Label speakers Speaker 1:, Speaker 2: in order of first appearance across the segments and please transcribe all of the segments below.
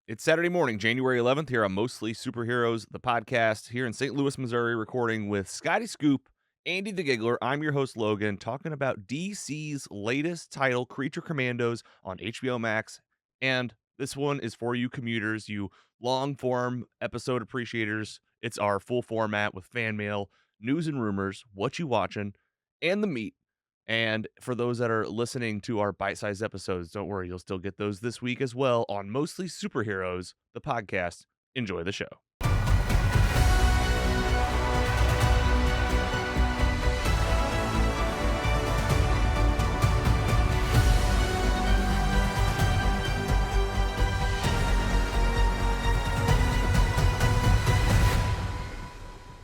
Speaker 1: It's Saturday morning, January 11th, here on Mostly Superheroes, the podcast, here in St. Louis, Missouri, recording with Scotty Scoop, Andy the Giggler. I'm your host, Logan, talking about DC's latest title, Creature Commandos, on HBO Max. And this one is for you commuters, you long-form episode appreciators. It's our full format with fan mail, news and rumors, what you watching, and the meat. And for those that are listening to our bite-sized episodes, don't worry, you'll still get those this week as well on Mostly Superheroes, the podcast. Enjoy the show.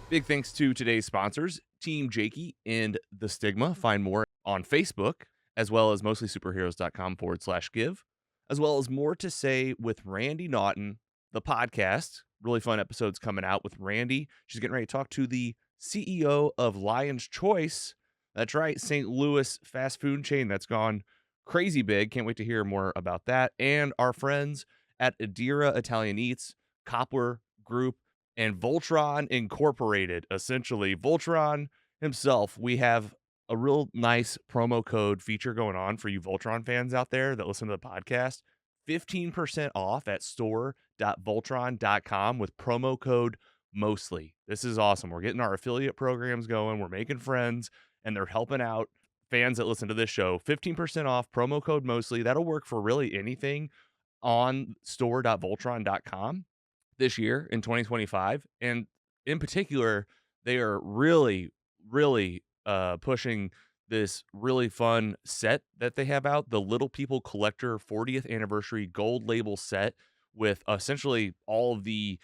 Speaker 1: Big thanks to today's sponsors, Team Jakey and The Stigma. Find more on Facebook, as well as mostlysuperheroes.com/give, as well as More to Say with Randy Naughton, the podcast. Really fun episodes coming out with Randy. She's getting ready to talk to the CEO of Lion's Choice. That's right, St. Louis fast food chain that's gone crazy big. Can't wait to hear more about that. And our friends at Adira Italian Eats, Copper Group, and Voltron Incorporated. Essentially, Voltron himself. We have a real nice promo code feature going on for you Voltron fans out there that listen to the podcast. 15% off at store.voltron.com with promo code MOSTLY. This is awesome. We're getting our affiliate programs going. We're making friends, and they're helping out fans that listen to this show. 15% off, promo code MOSTLY. That'll work for really anything on store.voltron.com this year in 2025. And in particular, they are really pushing this really fun set that they have out, the Little People Collector 40th Anniversary Gold Label set with essentially all of the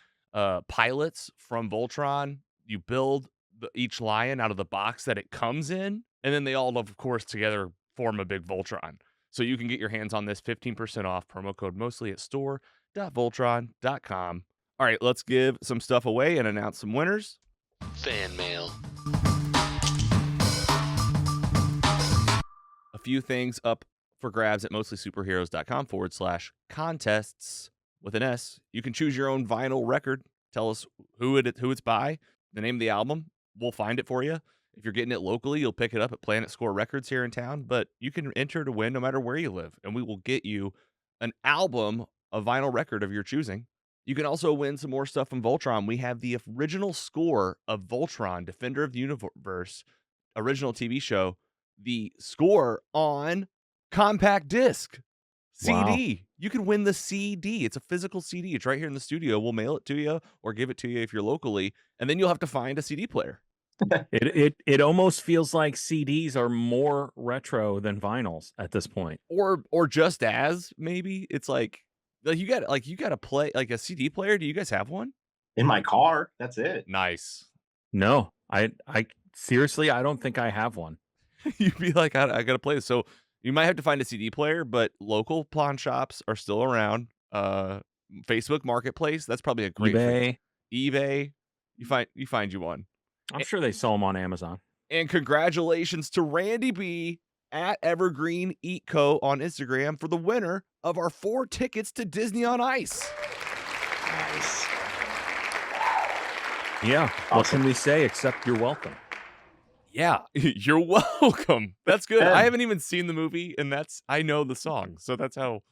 Speaker 1: pilots from Voltron. You build each lion out of the box that it comes in, and then they all, of course, together form a big Voltron. So you can get your hands on this 15% off, promo code MOSTLY at store.voltron.com. All right, let's give some stuff away and announce some winners.
Speaker 2: Fan mail.
Speaker 1: A few things up for grabs at mostlysuperheroes.com/contests with an S. You can choose your own vinyl record. Tell us who it's by, the name of the album. We'll find it for you. If you're getting it locally, you'll pick it up at Planet Score Records here in town. But you can enter to win no matter where you live, and we will get you an album, a vinyl record of your choosing. You can also win some more stuff from Voltron. We have the original score of Voltron, Defender of the Universe, original TV show, the score on compact disc, CD. Wow. You can win the CD. It's a physical CD. It's right here in the studio. We'll mail it to you or give it to you if you're locally, and then you'll have to find a CD player.
Speaker 3: It almost feels like CDs are more retro than vinyls at this point,
Speaker 1: or just as maybe it's like you got to play like a CD player. Do you guys have one?
Speaker 4: In my car. That's it.
Speaker 1: Nice.
Speaker 3: No, I seriously, I don't think I have one.
Speaker 1: You'd be like, I got to play this. So you might have to find a CD player, but local pawn shops are still around. Facebook Marketplace. That's probably a great thing. eBay. You find you one.
Speaker 3: I'm sure they sell them on Amazon.
Speaker 1: And congratulations to Randy B at Evergreen Eat Co. on Instagram for the winner of our 4 tickets to Disney on Ice.
Speaker 4: Nice.
Speaker 3: Yeah. Awesome. What can we say except you're welcome?
Speaker 1: Yeah, you're welcome. That's good. I haven't even seen the movie, and I know the song, so that's how.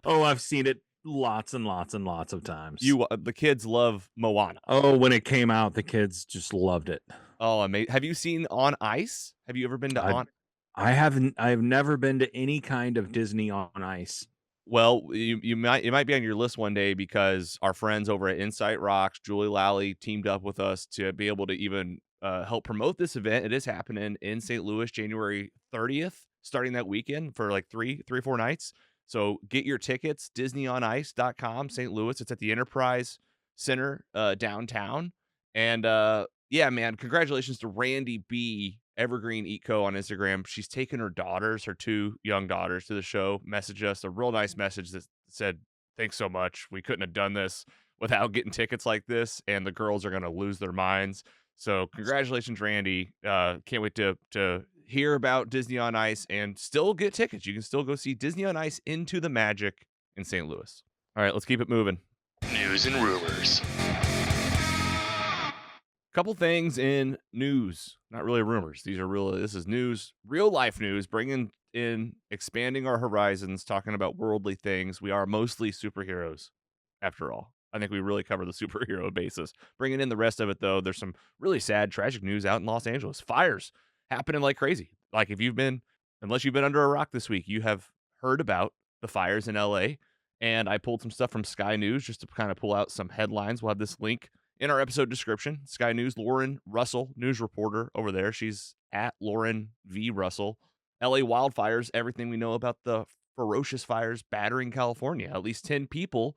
Speaker 3: Oh, I've seen it lots and lots and lots of times.
Speaker 1: The kids love Moana.
Speaker 3: Oh, when it came out, the kids just loved it.
Speaker 1: Oh, amazing. Have you seen On Ice? Have you ever been to On?
Speaker 3: I haven't. I've never been to any kind of Disney on Ice.
Speaker 1: Well, it might be on your list one day because our friends over at Insight Rocks, Julie Lally, teamed up with us to be able to even help promote this event. It is happening in St. Louis, January 30th, starting that weekend for like 3 or 4 nights. So get your tickets, DisneyOnIce.com, St. Louis. It's at the Enterprise Center downtown. And yeah, man, congratulations to Randy B, Evergreen Eat Co. on Instagram. She's taken her 2 young daughters to the show, messaged us a real nice message that said, thanks so much. We couldn't have done this without getting tickets like this, and the girls are going to lose their minds. So congratulations, Randy. Can't wait to hear about Disney on Ice and still get tickets. You can still go see Disney on Ice Into the Magic in St. Louis. All right, let's keep it moving.
Speaker 2: News and rumors.
Speaker 1: Couple things in news, not really rumors. These are real. This is news, real life news, bringing in, expanding our horizons, talking about worldly things. We are mostly superheroes, after all. I think we really cover the superhero basis. Bringing in the rest of it, though, there's some really sad, tragic news out in Los Angeles. Fires happening like crazy. Like unless you've been under a rock this week, you have heard about the fires in LA. And I pulled some stuff from Sky News just to kind of pull out some headlines. We'll have this link in our episode description. Sky News, Lauren Russell, news reporter over there. She's at Lauren V. Russell. LA wildfires, everything we know about the ferocious fires battering California. At least 10 people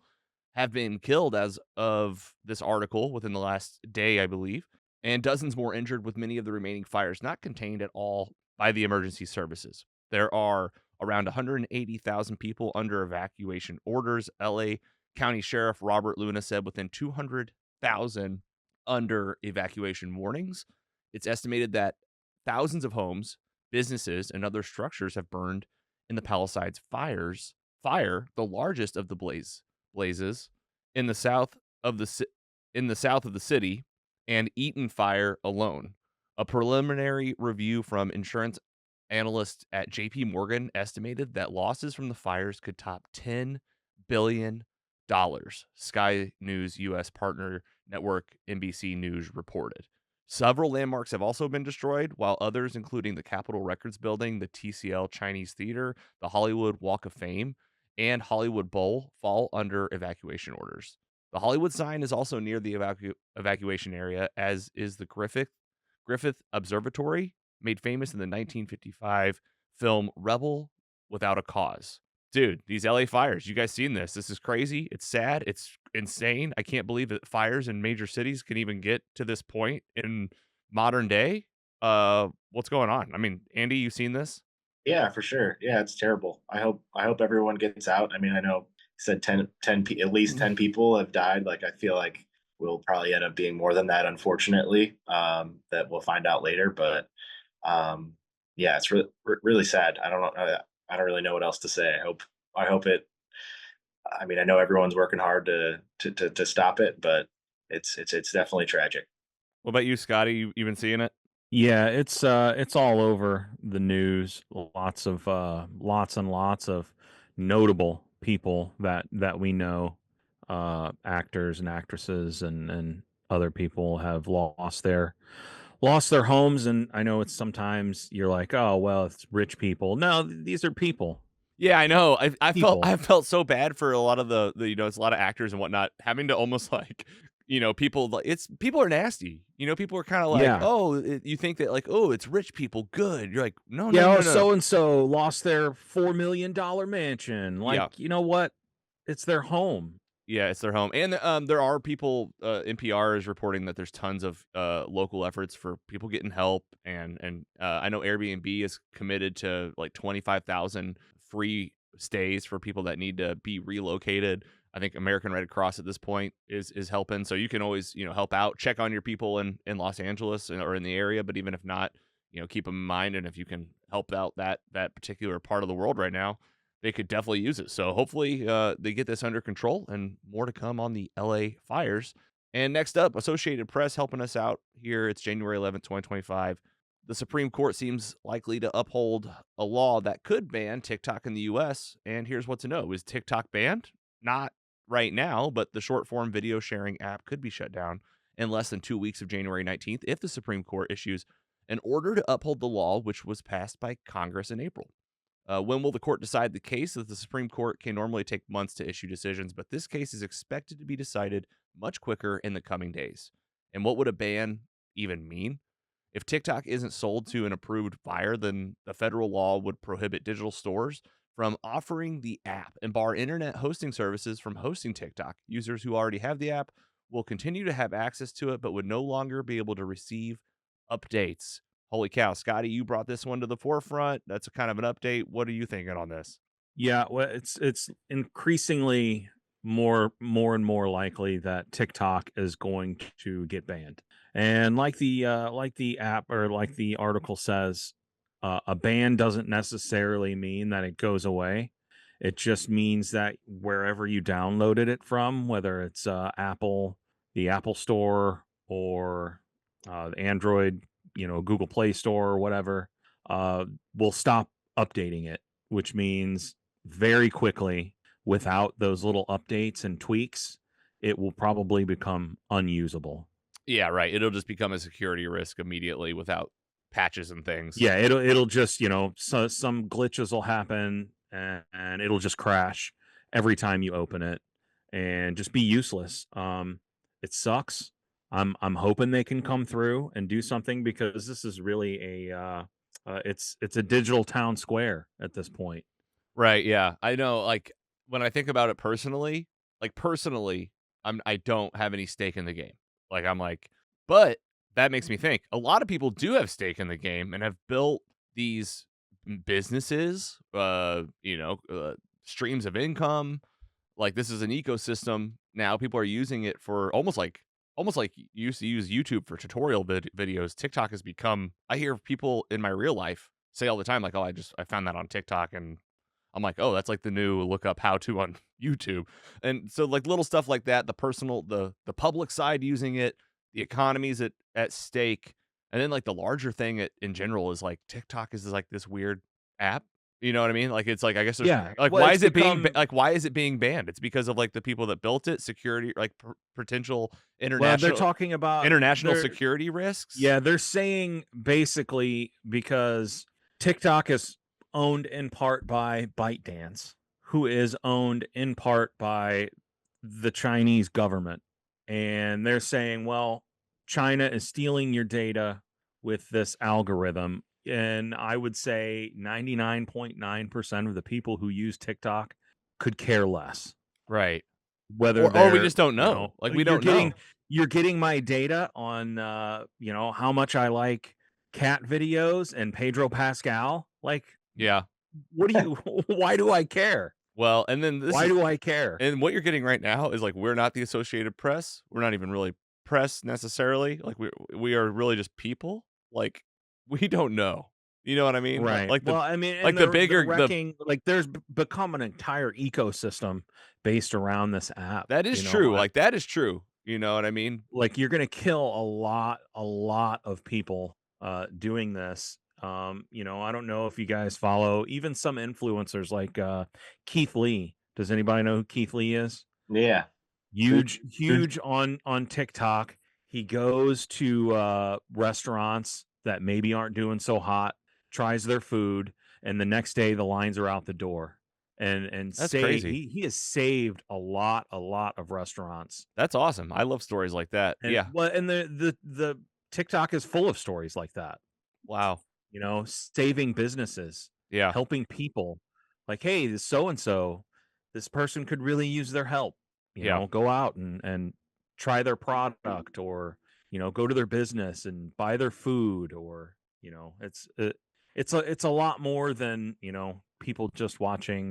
Speaker 1: have been killed as of this article within the last day, I believe, and dozens more injured, with many of the remaining fires not contained at all by the emergency services. There are around 180,000 people under evacuation orders. LA County Sheriff Robert Luna said within 200,000 under evacuation warnings. It's estimated that thousands of homes, businesses, and other structures have burned in the Palisades fire, the largest of the blazes in the south of the city, and Eaton fire alone. A preliminary review from insurance analysts at JP Morgan estimated that losses from the fires could top $10 billion. Sky News U.S. partner network NBC News reported. Several landmarks have also been destroyed, while others, including the Capitol Records Building, the TCL Chinese Theater, the Hollywood Walk of Fame, and Hollywood Bowl, fall under evacuation orders. The Hollywood sign is also near the evacuation area, as is the Griffith Observatory, made famous in the 1955 film Rebel Without a Cause. Dude, these LA fires, you guys seen this? This is crazy. It's sad. It's insane. I can't believe that fires in major cities can even get to this point in modern day. What's going on? I mean, Andy, you seen this?
Speaker 4: Yeah, for sure. Yeah, it's terrible. I hope everyone gets out. I mean, I know you said at least 10 people have died. Like, I feel like we'll probably end up being more than that, unfortunately. That we'll find out later. But yeah, it's really sad. I don't know. I don't really know what else to say. I hope it. I mean, I know everyone's working hard to stop it, but it's definitely tragic.
Speaker 1: What about you, Scotty? You been seeing it?
Speaker 3: Yeah, it's all over the news. Lots and lots of notable people that we know, actors and actresses and other people have lost their homes. And I know it's sometimes you're like, oh well, it's rich people. No, these are people.
Speaker 1: Yeah, I know. I
Speaker 3: People.
Speaker 1: felt so bad for a lot of the it's a lot of actors and whatnot having to almost like, people are nasty. People are kind of like,
Speaker 3: Yeah.
Speaker 1: you think that like, oh, it's rich people, good. You're like, no,
Speaker 3: Yeah,
Speaker 1: no.
Speaker 3: so and so lost their $4 million mansion. Like,
Speaker 1: Yeah.
Speaker 3: you know what? It's their home.
Speaker 1: Yeah, it's their home. And there are people, NPR is reporting that there's tons of local efforts for people getting help. And I know Airbnb is committed to like 25,000 free stays for people that need to be relocated. I think American Red Cross at this point is helping. So you can always, help out, check on your people in Los Angeles or in the area. But even if not, keep them in mind. And if you can help out that particular part of the world right now, they could definitely use it. So hopefully they get this under control, and more to come on the LA fires. And next up, Associated Press helping us out here. It's January 11th, 2025. The Supreme Court seems likely to uphold a law that could ban TikTok in the U.S. And here's what to know. Is TikTok banned? Not right now, but the short form video sharing app could be shut down in less than 2 weeks of January 19th if the Supreme Court issues an order to uphold the law, which was passed by Congress in April. When will the court decide the case? The Supreme Court can normally take months to issue decisions, but this case is expected to be decided much quicker in the coming days. And what would a ban even mean? If TikTok isn't sold to an approved buyer, then the federal law would prohibit digital stores from offering the app and bar internet hosting services from hosting TikTok. Users who already have the app will continue to have access to it, but would no longer be able to receive updates. Holy cow, Scotty, you brought this one to the forefront. That's a kind of an update. What are you thinking on this?
Speaker 3: Yeah, well, it's increasingly more and more likely that TikTok is going to get banned. And like the app or like the article says, a ban doesn't necessarily mean that it goes away. It just means that wherever you downloaded it from, whether it's Apple, the Apple Store, or the Android, Google Play Store or whatever, will stop updating it, which means very quickly, without those little updates and tweaks, it will probably become unusable.
Speaker 1: Yeah, right. It'll just become a security risk immediately without patches and things.
Speaker 3: Yeah, it'll just, so some glitches will happen and it'll just crash every time you open it and just be useless. It sucks. I'm hoping they can come through and do something, because this is really it's a digital town square at this point.
Speaker 1: Right, yeah. I know, like, when I think about it personally, I don't have any stake in the game. Like, I'm like, but that makes me think a lot of people do have stake in the game and have built these businesses, streams of income. Like, this is an ecosystem now. People are using it for almost like you used to use YouTube for tutorial videos. TikTok has become. I hear people in my real life say all the time, like, "Oh, I found that on TikTok," and I'm like, "Oh, that's like the new look up how to on YouTube." And so, like, little stuff like that, the public side using it, the economy's at stake, and then like the larger thing in general is like TikTok is like this weird app. You know what I mean? Like, it's like, I guess there's like,
Speaker 3: well,
Speaker 1: why
Speaker 3: it's
Speaker 1: is it
Speaker 3: become
Speaker 1: why is it being banned? It's because of like the people that built it, security, like potential
Speaker 3: they're
Speaker 1: international
Speaker 3: talking about
Speaker 1: security risks.
Speaker 3: Yeah, they're saying basically because TikTok is owned in part by ByteDance, who is owned in part by the Chinese government. And they're saying, well, China is stealing your data with this algorithm. And I would say 99.9% of the people who use TikTok could care less.
Speaker 1: Right.
Speaker 3: Whether
Speaker 1: Or we just don't know. Like, we don't know.
Speaker 3: You're getting my data on how much I like cat videos and Pedro Pascal. Like,
Speaker 1: Yeah.
Speaker 3: what do you why do I care?
Speaker 1: Well, and then
Speaker 3: why do I care?
Speaker 1: And what you're getting right now is like, we're not the Associated Press. We're not even really press necessarily. Like, we are really just people. Like, we don't know. You know what I mean?
Speaker 3: Right.
Speaker 1: Like,
Speaker 3: well, I mean,
Speaker 1: like the bigger
Speaker 3: like there's become an entire ecosystem based around this app.
Speaker 1: That is true. Like, that is true. You know what I mean?
Speaker 3: Like, you're gonna kill a lot of people doing this. I don't know if you guys follow even some influencers like Keith Lee. Does anybody know who Keith Lee is?
Speaker 4: Yeah.
Speaker 3: Huge on TikTok. He goes to restaurants that maybe aren't doing so hot, tries their food, and the next day the lines are out the door. And
Speaker 1: that's crazy.
Speaker 3: He has saved a lot of restaurants.
Speaker 1: That's awesome. I love stories like that. Yeah.
Speaker 3: Well, and the TikTok is full of stories like that.
Speaker 1: Wow.
Speaker 3: Saving businesses.
Speaker 1: Yeah.
Speaker 3: Helping people. Like, hey, this so and so, this person could really use their help. Go out and try their product, or go to their business and buy their food, or it's a lot more than people just watching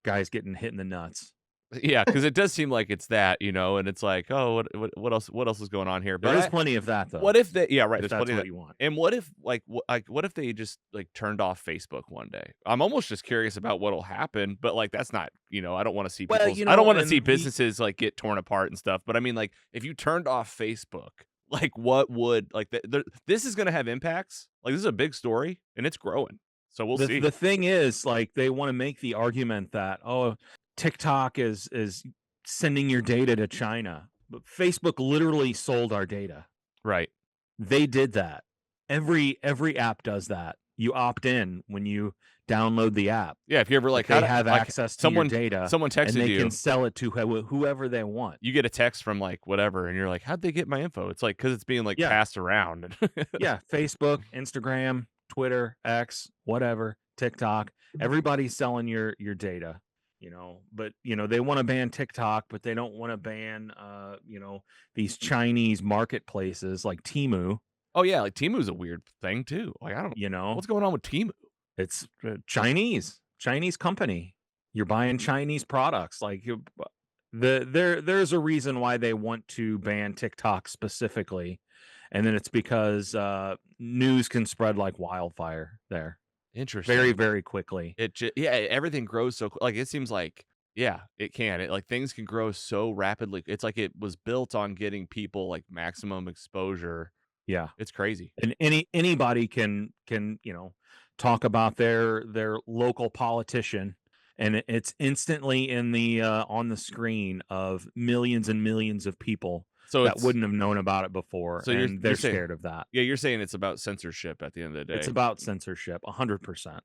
Speaker 3: guys getting hit in the nuts.
Speaker 1: Yeah, because it does seem like it's that, and it's like, oh, what else is going on here? But
Speaker 3: there's plenty of that, though.
Speaker 1: What if they? Yeah, right.
Speaker 3: If
Speaker 1: There's plenty of
Speaker 3: what
Speaker 1: that.
Speaker 3: you want.
Speaker 1: And what if, what if they just like turned off Facebook one day? I'm almost just curious about what'll happen. But like, that's not, I don't want to see people. I don't want to see businesses like get torn apart and stuff. But I mean, like, if you turned off Facebook, like, what would this is going to have impacts. Like, this is a big story and it's growing. So we'll see.
Speaker 3: The thing is, like, they want to make the argument that, oh, TikTok is sending your data to China, but Facebook literally sold our data.
Speaker 1: Right.
Speaker 3: They did that. Every app does that. You opt in when you download the app.
Speaker 1: Yeah, if you ever
Speaker 3: they have access to your data.
Speaker 1: Someone texted
Speaker 3: and they
Speaker 1: you,
Speaker 3: can sell it to whoever they want.
Speaker 1: You get a text from like whatever, and you're like, how'd they get my info? It's like, because it's being like passed around.
Speaker 3: Yeah, Facebook, Instagram, Twitter, X, whatever, TikTok. Everybody's selling your data. But they want to ban TikTok, but they don't want to ban these Chinese marketplaces like Temu.
Speaker 1: Oh yeah, like Temu's a weird thing too. Like, I don't what's going on with Temu.
Speaker 3: It's Chinese company. You're buying Chinese products. Like, there's a reason why they want to ban TikTok specifically, and then it's because news can spread like wildfire there.
Speaker 1: Interesting.
Speaker 3: very, very quickly.
Speaker 1: Everything grows so like it seems like it can. Like things can grow so rapidly. It's like it was built on getting people like maximum exposure.
Speaker 3: Yeah.
Speaker 1: It's crazy.
Speaker 3: And anybody can talk about their local politician, and it's instantly in the on the screen of millions and millions of people that wouldn't have known about it before,
Speaker 1: so
Speaker 3: and they're
Speaker 1: you're saying,
Speaker 3: scared of that.
Speaker 1: Yeah, you're saying it's about censorship at the end of the day.
Speaker 3: It's about censorship, 100%.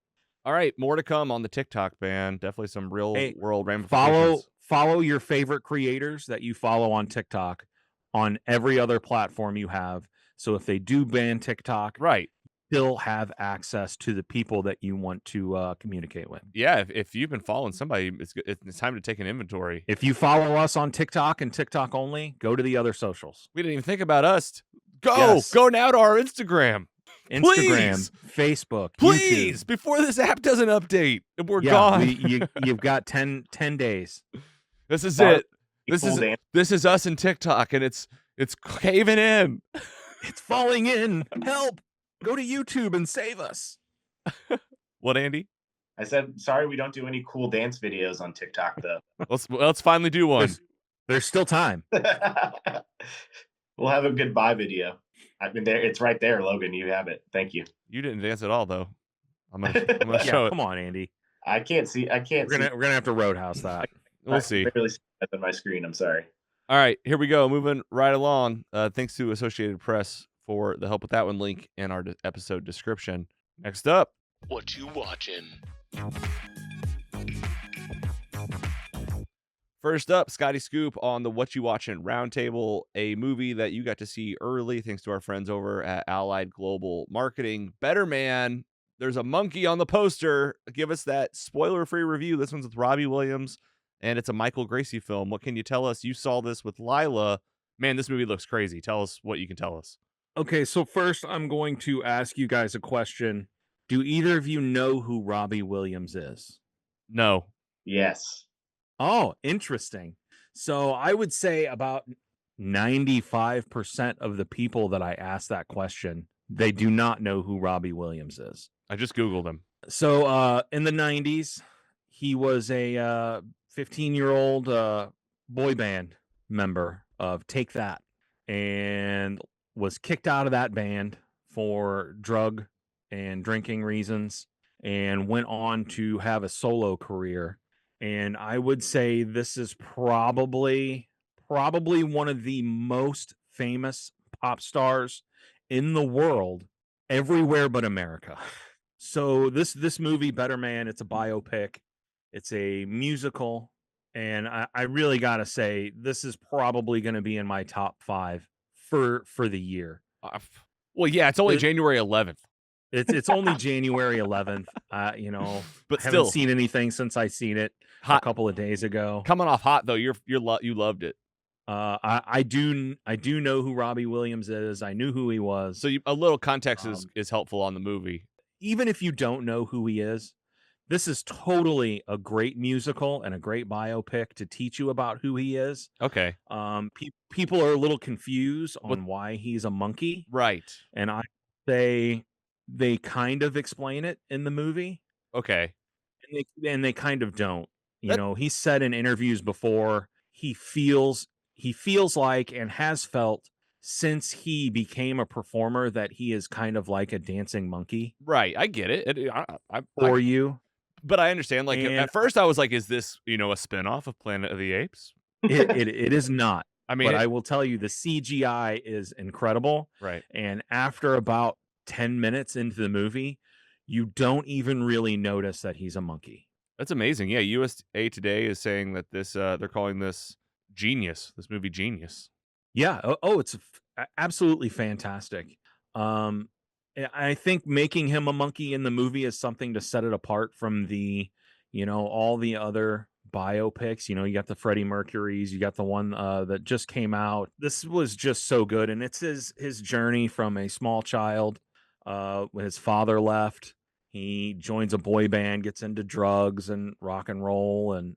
Speaker 1: All right, more to come on the TikTok ban. Definitely some real world ramifications.
Speaker 3: Follow your favorite creators that you follow on TikTok on every other platform you have. So if they do ban TikTok,
Speaker 1: right,
Speaker 3: still have access to the people that you want to communicate with.
Speaker 1: Yeah, if you've been following somebody, it's time to take an inventory.
Speaker 3: If you follow us on TikTok and TikTok only, go to the other socials.
Speaker 1: We didn't even think about us. Go now to our Instagram. Please.
Speaker 3: Facebook,
Speaker 1: please,
Speaker 3: YouTube.
Speaker 1: Before this app doesn't update, we're gone.
Speaker 3: You've got 10 days.
Speaker 1: This is it. This is us and TikTok, and it's caving in.
Speaker 3: It's falling in. Help! Go to YouTube and save us.
Speaker 1: What, Andy?
Speaker 4: I said, sorry, we don't do any cool dance videos on TikTok, though.
Speaker 1: Let's finally do one.
Speaker 3: There's still time.
Speaker 4: We'll have a goodbye video. I've been there. It's right there, Logan. You have it. Thank you.
Speaker 1: You didn't dance at all, though. I'm gonna show it.
Speaker 3: Come on, Andy.
Speaker 4: I can't see. We're
Speaker 3: gonna have to roadhouse that.
Speaker 1: We'll see.
Speaker 4: I barely see that on my screen. I'm sorry.
Speaker 1: All right, here we go. Moving right along. Thanks to Associated Press for the help with that one. Link in our episode description. Next up,
Speaker 2: what you watching?
Speaker 1: First up, Scotty Scoop on the What You Watching Roundtable, a movie that you got to see early thanks to our friends over at Allied Global Marketing. Better Man, there's a monkey on the poster. Give us that spoiler-free review. This one's with Robbie Williams, and it's a Michael Gracie film. What can you tell us? You saw this with Lila. Man, this movie looks crazy. Tell us what you can tell us.
Speaker 3: Okay, so first I'm going to ask you guys a question. Do either of you know who Robbie Williams is?
Speaker 1: No.
Speaker 4: Yes.
Speaker 3: Oh, interesting. So I would say about 95% of the people that I asked that question, they do not know who Robbie Williams is.
Speaker 1: I just Googled him.
Speaker 3: So in the 90s, he was a 15-year-old boy band member of Take That and was kicked out of that band for drug and drinking reasons and went on to have a solo career. And I would say this is probably one of the most famous pop stars in the world, everywhere but America. So this movie, Better Man, it's a biopic. It's a musical. And I really got to say, this is probably going to be in my top 5 for the year.
Speaker 1: Well, yeah, it's only January 11th.
Speaker 3: It's only January 11th. But
Speaker 1: still,
Speaker 3: haven't seen anything since I seen it a couple of days ago.
Speaker 1: Coming off hot though, you loved it.
Speaker 3: I do know who Robbie Williams is. I knew who he was.
Speaker 1: So a little context is helpful on the movie.
Speaker 3: Even if you don't know who he is, this is totally a great musical and a great biopic to teach you about who he is.
Speaker 1: Okay.
Speaker 3: People are a little confused on why he's a monkey.
Speaker 1: Right.
Speaker 3: And I say they kind of explain it in the movie.
Speaker 1: Okay.
Speaker 3: And they kind of don't. You know, he said in interviews before he feels like and has felt since he became a performer that he is kind of like a dancing monkey.
Speaker 1: Right. I get it.
Speaker 3: You.
Speaker 1: But I understand. Like at first I was like, is this, a spinoff of Planet of the Apes?
Speaker 3: It is not.
Speaker 1: I mean,
Speaker 3: but I will tell you the CGI is incredible.
Speaker 1: Right.
Speaker 3: And after about 10 minutes into the movie, you don't even really notice that he's a monkey.
Speaker 1: That's amazing. Yeah, USA Today is saying that this they're calling this genius. This movie genius.
Speaker 3: Yeah. Oh, it's absolutely fantastic. I think making him a monkey in the movie is something to set it apart from the, all the other biopics. You got the Freddie Mercury's, you got the one that just came out. This was just so good, and it's his journey from a small child when his father left. He joins a boy band, gets into drugs and rock and roll and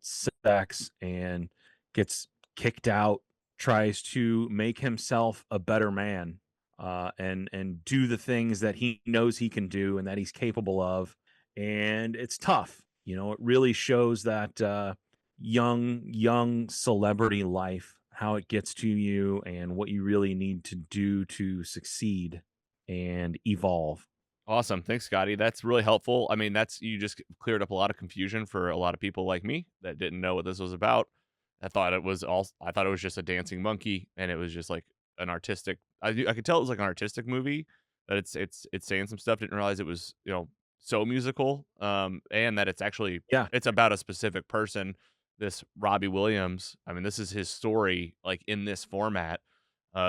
Speaker 3: sex, and gets kicked out, tries to make himself a better man and do the things that he knows he can do and that he's capable of. And it's tough. You know, it really shows that young celebrity life, how it gets to you and what you really need to do to succeed and evolve.
Speaker 1: Awesome. Thanks, Scotty. That's really helpful. I mean, you just cleared up a lot of confusion for a lot of people like me that didn't know what this was about. I thought it was just a dancing monkey, and it was just like an artistic. I could tell it was like an artistic movie, that it's saying some stuff. Didn't realize it was, so musical. And that
Speaker 3: Yeah.
Speaker 1: it's about a specific person. This Robbie Williams. I mean, this is his story, like in this format.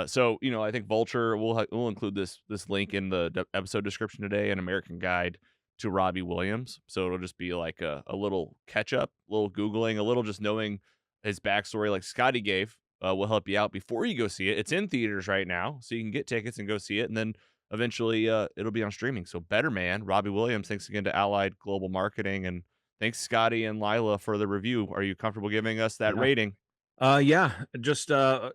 Speaker 1: So I think Vulture we'll include this link in the episode description today, an American Guide to Robbie Williams. So it'll just be like a little catch up, a little Googling, a little just knowing his backstory, like Scotty gave, will help you out before you go see it. It's in theaters right now, so you can get tickets and go see it, and then eventually it'll be on streaming. So Better Man, Robbie Williams. Thanks again to Allied Global Marketing, and thanks Scotty and Lila for the review. Are you comfortable giving us that
Speaker 3: Yeah.
Speaker 1: rating?
Speaker 3: Yeah, just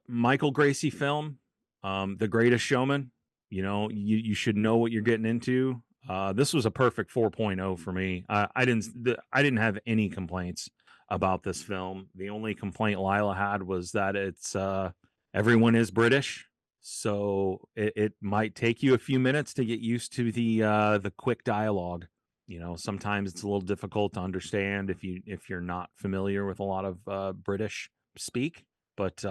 Speaker 3: Michael Gracie film, The Greatest Showman. You should know what you're getting into. This was a perfect 4.0 for me. I didn't have any complaints about this film. The only complaint Lila had was that it's everyone is British, so it might take you a few minutes to get used to the quick dialogue. Sometimes it's a little difficult to understand if you're not familiar with a lot of British speak, but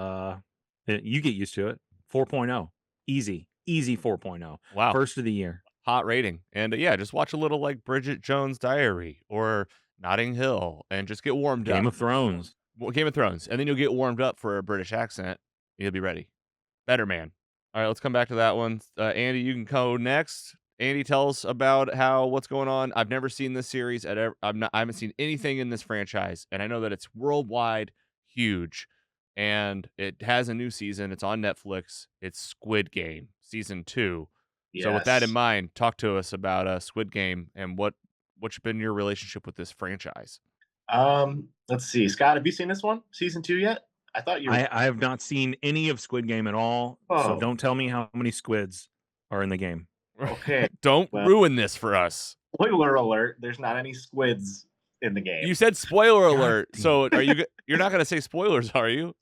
Speaker 3: you get used to it. 4.0, easy 4.0.
Speaker 1: Wow.
Speaker 3: First of the year.
Speaker 1: Hot rating. And yeah, just watch a little like Bridget Jones' Diary or Notting Hill and just get warmed up.
Speaker 3: Game of Thrones.
Speaker 1: Well, Game of Thrones. And then you'll get warmed up for a British accent. You'll be ready. Better Man. All right, let's come back to that one. Andy, you can go next. Andy, tell us about what's going on. I've never seen this series. I haven't seen anything in this franchise, and I know that it's worldwide huge, and it has a new season. It's on Netflix. It's Squid Game season 2.
Speaker 4: Yes.
Speaker 1: So with that in mind, talk to us about Squid Game and what's been your relationship with this franchise.
Speaker 4: Let's see. Scott, have you seen this one, season 2 yet? I thought you were...
Speaker 3: I have not seen any of Squid Game at all. So
Speaker 4: Oh.
Speaker 3: don't tell me how many squids are in the game.
Speaker 4: Okay.
Speaker 1: Don't ruin this for us.
Speaker 4: Spoiler alert, there's not any squids in the game.
Speaker 1: You said spoiler
Speaker 3: God
Speaker 1: alert.
Speaker 3: damn.
Speaker 1: So you're not going to say spoilers, are you?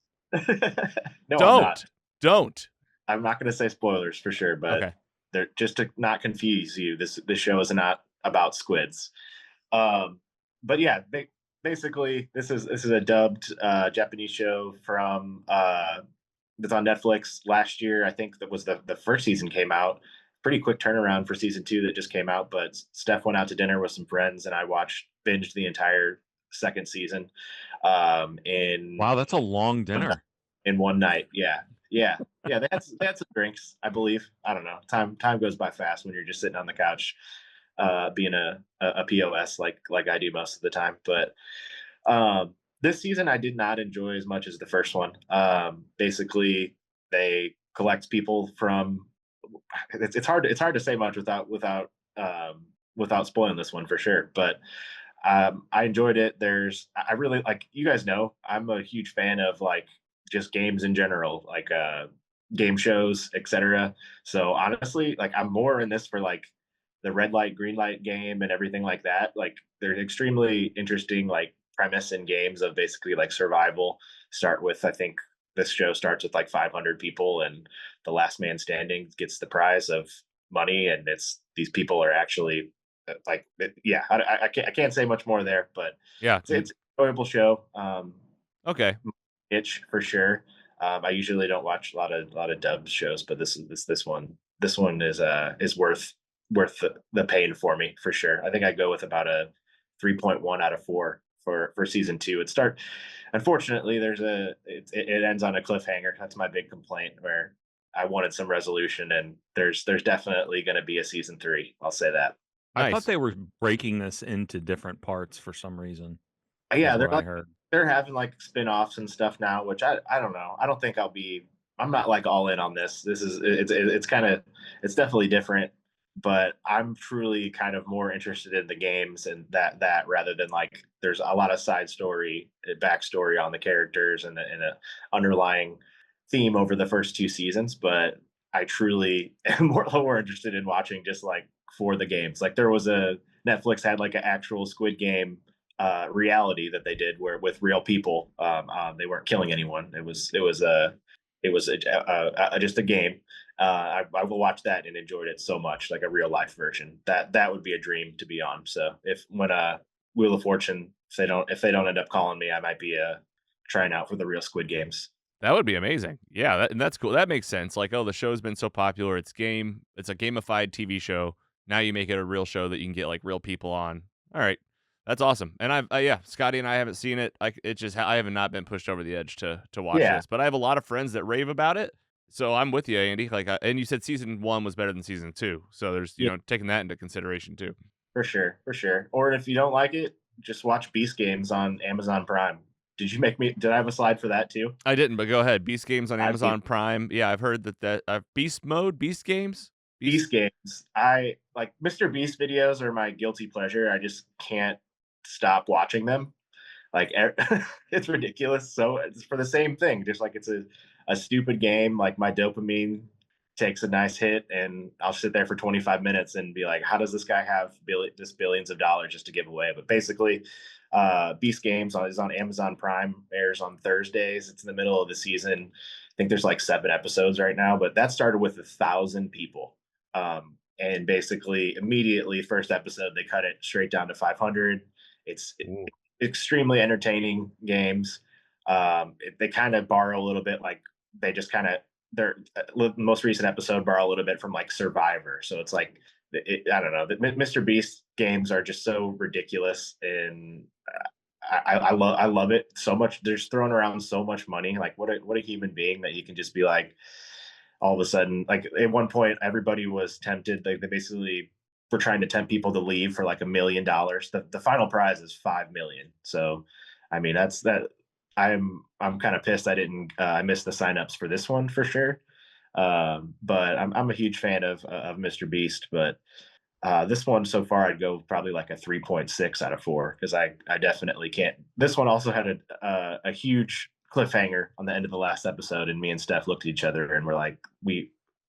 Speaker 4: No,
Speaker 1: Don't.
Speaker 4: I'm not going to say spoilers for sure, but
Speaker 1: Okay.
Speaker 4: they're just to not confuse you. This show is not about squids. But yeah, basically this is a dubbed Japanese show from that's on Netflix last year. I think that was the first season came out. Pretty quick turnaround for season 2 that just came out. But Steph went out to dinner with some friends, and I binged the entire second season.
Speaker 3: Wow, that's a long dinner.
Speaker 4: In one night. Yeah. They had some drinks, I believe. I don't know. Time goes by fast when you're just sitting on the couch, being a POS like I do most of the time. But this season I did not enjoy as much as the first one. Basically, they collect people from. It's hard to say much without spoiling this one for sure. But I enjoyed it. I really, like, you guys know, I'm a huge fan of like just games in general, like game shows, etc. So honestly, like, I'm more in this for like the red light, green light game and everything like that. Like, they're extremely interesting, like, premise in games of basically like survival. Start with, I think this show starts with like 500 people, and the last man standing gets the prize of money. And these people are actually like, yeah, I can't say much more there, but
Speaker 1: Yeah,
Speaker 4: it's an enjoyable show.
Speaker 1: Okay.
Speaker 4: Itch for sure. I usually don't watch a lot of dubbed shows, but this one is worth the pain for me for sure. I think I go with about a 3.1 out of 4 for season 2. Unfortunately, it ends on a cliffhanger. That's my big complaint, where I wanted some resolution, and there's definitely going to be a season 3. I'll say that.
Speaker 3: I
Speaker 1: Nice.
Speaker 3: thought they were breaking this into different parts for some reason.
Speaker 4: Yeah,
Speaker 3: They're
Speaker 4: having like spin-offs and stuff now, which I don't know. I don't think I'm not like all in on this. It's definitely different, but I'm truly kind of more interested in the games and that rather than like, there's a lot of side story, backstory on the characters and a underlying theme over the first 2 seasons. But I truly am more interested in watching just like for the games. Like there was a Netflix had like an actual Squid Game reality that they did where with real people. They weren't killing anyone. It was just a game. I will watch that and enjoyed it so much, like a real life version. That would be a dream to be on. So if when Wheel of Fortune, if they don't end up calling me, I might be trying out for the real Squid Games.
Speaker 1: That would be amazing. Yeah, and that's cool. That makes sense. Like, oh, the show's been so popular. It's a gamified TV show. Now you make it a real show that you can get like real people on. All right, that's awesome. And yeah, Scotty and I haven't seen it. I have not been pushed over the edge to watch
Speaker 4: Yeah,
Speaker 1: this. But I have a lot of friends that rave about it. So I'm with you, Andy. Like, and you said season 1 was better than season 2. So there's
Speaker 4: yeah,
Speaker 1: taking that into consideration too.
Speaker 4: for sure, for sure. Or if you don't like it, just watch Beast Games on Amazon Prime. Did I have a slide for that too?
Speaker 1: I didn't, but go ahead. Beast Games on
Speaker 4: I
Speaker 1: Amazon Prime. Yeah, I've heard that Beast Games.
Speaker 4: Beast Games. I like Mr. Beast videos are my guilty pleasure. I just can't stop watching them. Like it's ridiculous. So it's for the same thing. Just like it's a stupid game. Like my dopamine takes a nice hit, and I'll sit there for 25 minutes and be like, how does this guy have billions of dollars just to give away? But basically, Beast Games is on Amazon Prime. Airs on Thursdays. It's in the middle of the season. I think there's like 7 episodes right now, but that started with 1,000 people. And basically, immediately, first episode, they cut it straight down to 500. It's extremely entertaining games. They kind of borrow a little bit, like they just kind of their most recent episode borrow a little bit from like Survivor. So it's like I don't know. The Mr. Beast games are just so ridiculous, and I love it so much. They're just throwing around so much money. Like what a human being that you can just be like all of a sudden. Like at one point, everybody was tempted. They basically were trying to tempt people to leave for like $1 million. The final prize is 5 million. So, I mean, that's that. I'm kind of pissed I missed the signups for this one for sure. But I'm a huge fan of Mr. Beast, but this one so far I'd go probably like a 3.6 out of 4 because I definitely can't. This one also had a huge cliffhanger on the end of the last episode, and me and Steph looked at each other and we're like,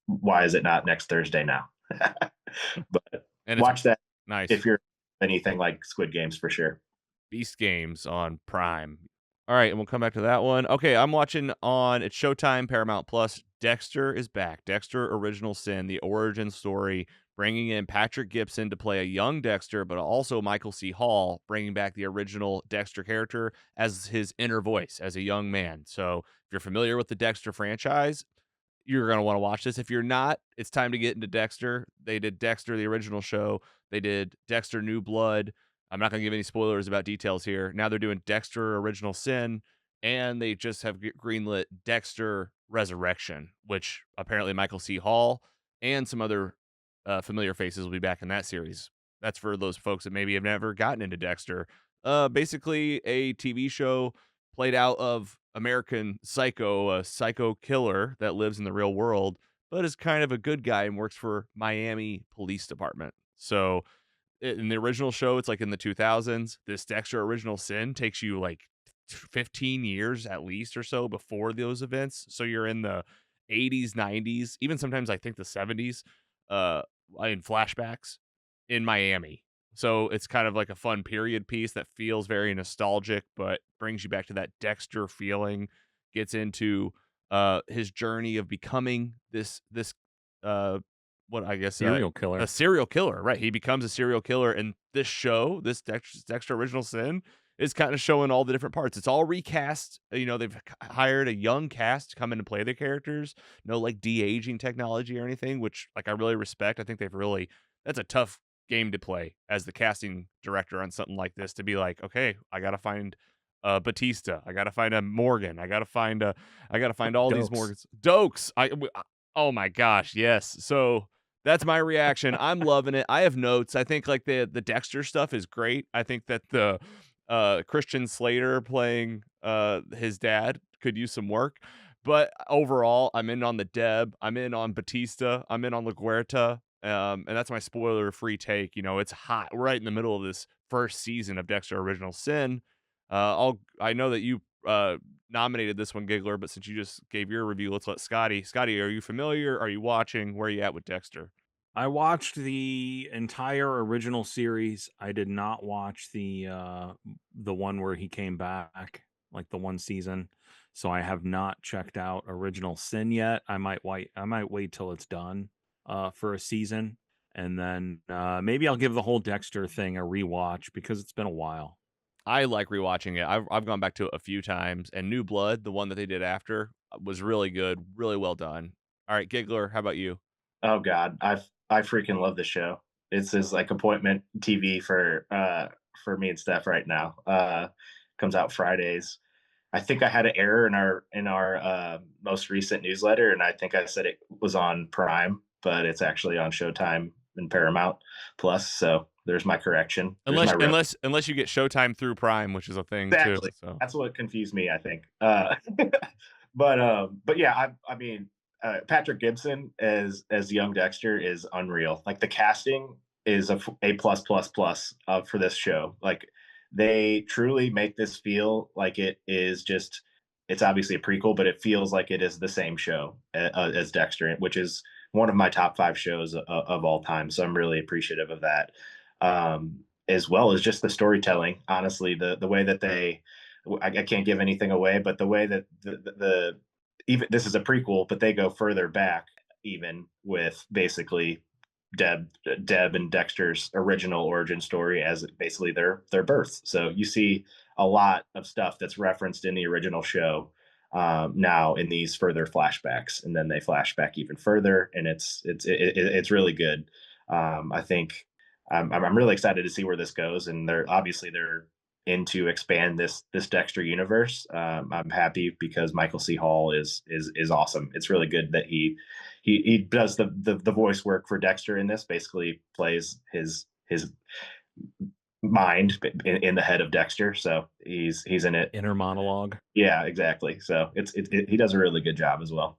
Speaker 4: why is it not next Thursday now? But
Speaker 1: And
Speaker 4: watch that
Speaker 1: nice.
Speaker 4: if you're anything like Squid Games for sure.
Speaker 1: Beast Games on Prime. All right, and we'll come back to that one. Okay, I'm watching it's Showtime, Paramount Plus. Dexter is back. Dexter Original Sin, the origin story, bringing in Patrick Gibson to play a young Dexter, but also Michael C. Hall, bringing back the original Dexter character as his inner voice as a young man. So if you're familiar with the Dexter franchise, you're going to want to watch this. If you're not, it's time to get into Dexter. They did Dexter, the original show. They did Dexter New Blood. I'm not going to give any spoilers about details here. Now they're doing Dexter Original Sin, and they just have greenlit Dexter Resurrection, which apparently Michael C. Hall and some other familiar faces will be back in that series. That's for those folks that maybe have never gotten into Dexter. Basically a TV show played out of American Psycho, a psycho killer that lives in the real world, but is kind of a good guy and works for Miami Police Department. So in the original show, it's like in the 2000s. This Dexter Original Sin takes you like 15 years at least or so before those events. So you're in the 80s, 90s, even sometimes I think the 70s, in flashbacks in Miami. So it's kind of like a fun period piece that feels very nostalgic, but brings you back to that Dexter feeling. Gets into his journey of becoming this what I guess
Speaker 3: Serial killer.
Speaker 1: a serial killer, right? He becomes a serial killer, and this show, this Dexter Original Sin, is kind of showing all the different parts. It's all recast. They've hired a young cast to come in and play the characters. No like de-aging technology or anything, which like I really respect. I think that's a tough game to play as the casting director on something like this, to be like, okay, I gotta find Batista, I gotta find a Morgan, I gotta find all these Morgans, Dokes. Oh my gosh, yes. So that's my reaction. I'm loving it. I have notes. I think like the Dexter stuff is great. I think that the Christian Slater playing his dad could use some work. But overall, I'm in on the Deb. I'm in on Batista. I'm in on LaGuerta. And that's my spoiler-free take. It's hot. We're right in the middle of this first season of Dexter Original Sin. I know that you nominated this one, Giggler, but since you just gave your review, let's let Scotty. Scotty, are you familiar? Are you watching? Where are you at with Dexter?
Speaker 3: I watched the entire original series. I did not watch the one where he came back, like the one season. So I have not checked out Original Sin yet. I might wait till it's done for a season, and then maybe I'll give the whole Dexter thing a rewatch because it's been a while.
Speaker 1: I like rewatching it. I've gone back to it a few times, and New Blood, the one that they did after, was really good, really well done. All right, Giggler, how about you?
Speaker 4: Oh God, I freaking love the show. It's his like appointment TV for me and Steph right now. Comes out Fridays. I think I had an error in our most recent newsletter, and I think I said it was on Prime, but it's actually on Showtime and Paramount Plus. So there's my correction. There's my
Speaker 1: Unless you get Showtime through Prime, which is a thing
Speaker 4: exactly.
Speaker 1: too. So
Speaker 4: That's what confused me, I think. But yeah, I mean, Patrick Gibson as young Dexter is unreal. Like the casting is a plus plus plus for this show. Like they truly make this feel like it is just. It's obviously a prequel, but it feels like it is the same show as Dexter, which is one of my top 5 shows of all time. So I'm really appreciative of that, as well as just the storytelling. Honestly, the way that I can't give anything away, but the way that the even this is a prequel, but they go further back even with basically Deb and Dexter's original origin story as basically their birth. So you see a lot of stuff that's referenced in the original show now in these further flashbacks, and then they flash back even further, and it's really good. I think I'm really excited to see where this goes, and they're in to expand this Dexter universe. I'm happy because Michael C. Hall is awesome. It's really good that he does the voice work for Dexter in this. Basically, plays his mind in the head of Dexter. So he's in it.
Speaker 3: Inner monologue.
Speaker 4: Yeah, exactly. So he does a really good job as well.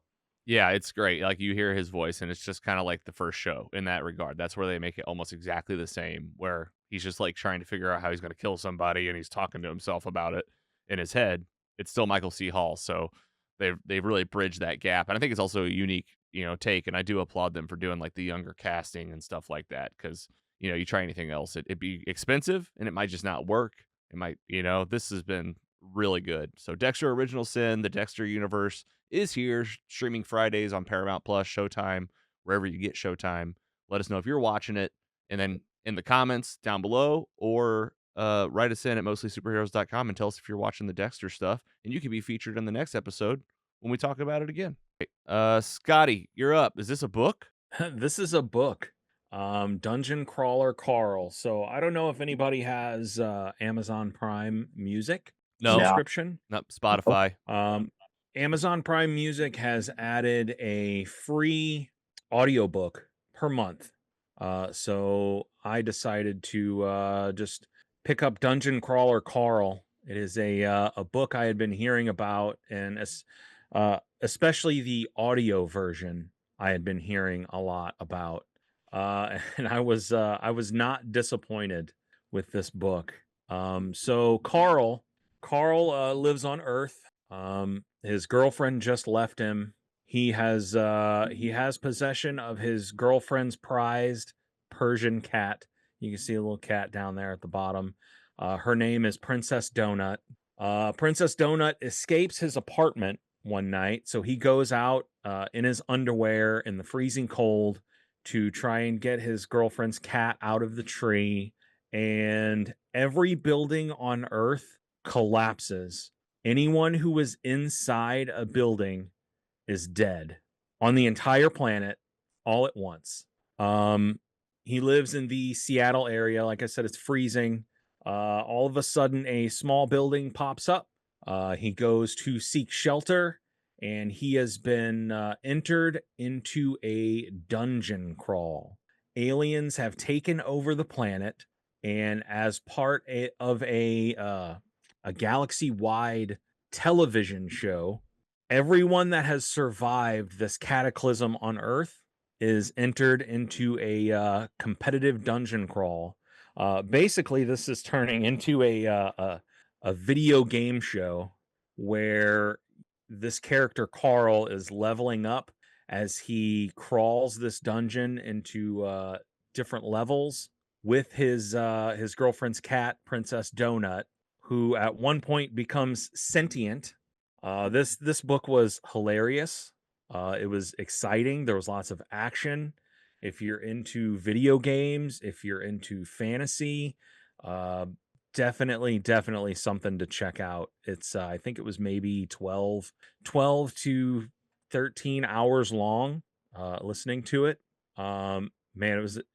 Speaker 1: yeah, it's great. Like you hear his voice, and it's just kind of like the first show in that regard. That's where they make it almost exactly the same, where he's just like trying to figure out how he's going to kill somebody, and he's talking to himself about it in his head. It's still Michael C. Hall, so they've really bridged that gap, and I think it's also a unique take, and I do applaud them for doing like the younger casting and stuff like that, because you try anything else, it'd be expensive and it might just not work. It might this has been really good. So Dexter Original Sin, the Dexter universe is here, streaming Fridays on Paramount Plus, Showtime, wherever you get Showtime. Let us know if you're watching it, and then in the comments down below, or write us in at mostlysuperheroes.com and tell us if you're watching the Dexter stuff, and you can be featured in the next episode when we talk about it again. Scotty, you're up. Is this a book?
Speaker 3: This is a book. Dungeon Crawler Carl. So I don't know if anybody has Amazon Prime Music subscription.
Speaker 1: No, Spotify.
Speaker 3: Amazon Prime Music has added a free audiobook per month. So I decided to just pick up Dungeon Crawler Carl. It is a book I had been hearing about, and especially the audio version I had been hearing a lot about. And I was not disappointed with this book. So Carl lives on Earth. His girlfriend just left him. He has possession of his girlfriend's prized Persian cat. You can see a little cat down there at the bottom. Her name is Princess Donut. Princess Donut escapes his apartment one night, so he goes out in his underwear in the freezing cold to try and get his girlfriend's cat out of the tree, and every building on Earth collapses. Anyone who was inside a building is dead on the entire planet all at once. He lives in the Seattle area. Like I said, it's freezing. All of a sudden, a small building pops up. He goes to seek shelter, and he has been entered into a dungeon crawl. Aliens have taken over the planet, and as part of a galaxy-wide television show, everyone that has survived this cataclysm on Earth is entered into a competitive dungeon crawl. Basically, this is turning into a video game show where this character Carl is leveling up as he crawls this dungeon into different levels with his girlfriend's cat, Princess Donut, who at one point becomes sentient. This book was hilarious. It was exciting. There was lots of action. If you're into video games, if you're into fantasy, uh, definitely something to check out. It's I think it was maybe 12 to 13 hours long, listening to it. Man,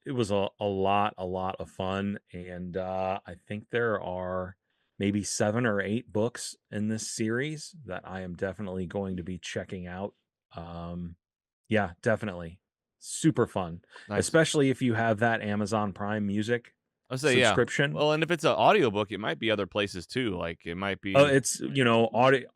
Speaker 3: it was a lot of fun, and I think there are maybe 7 or 8 books in this series that I am definitely going to be checking out. Yeah, definitely super fun,
Speaker 1: Nice.
Speaker 3: especially if you have that Amazon Prime Music
Speaker 1: I'll say, yeah.
Speaker 3: subscription.
Speaker 1: Well, and if it's an audiobook, it might be other places too. Like it might be.
Speaker 3: It's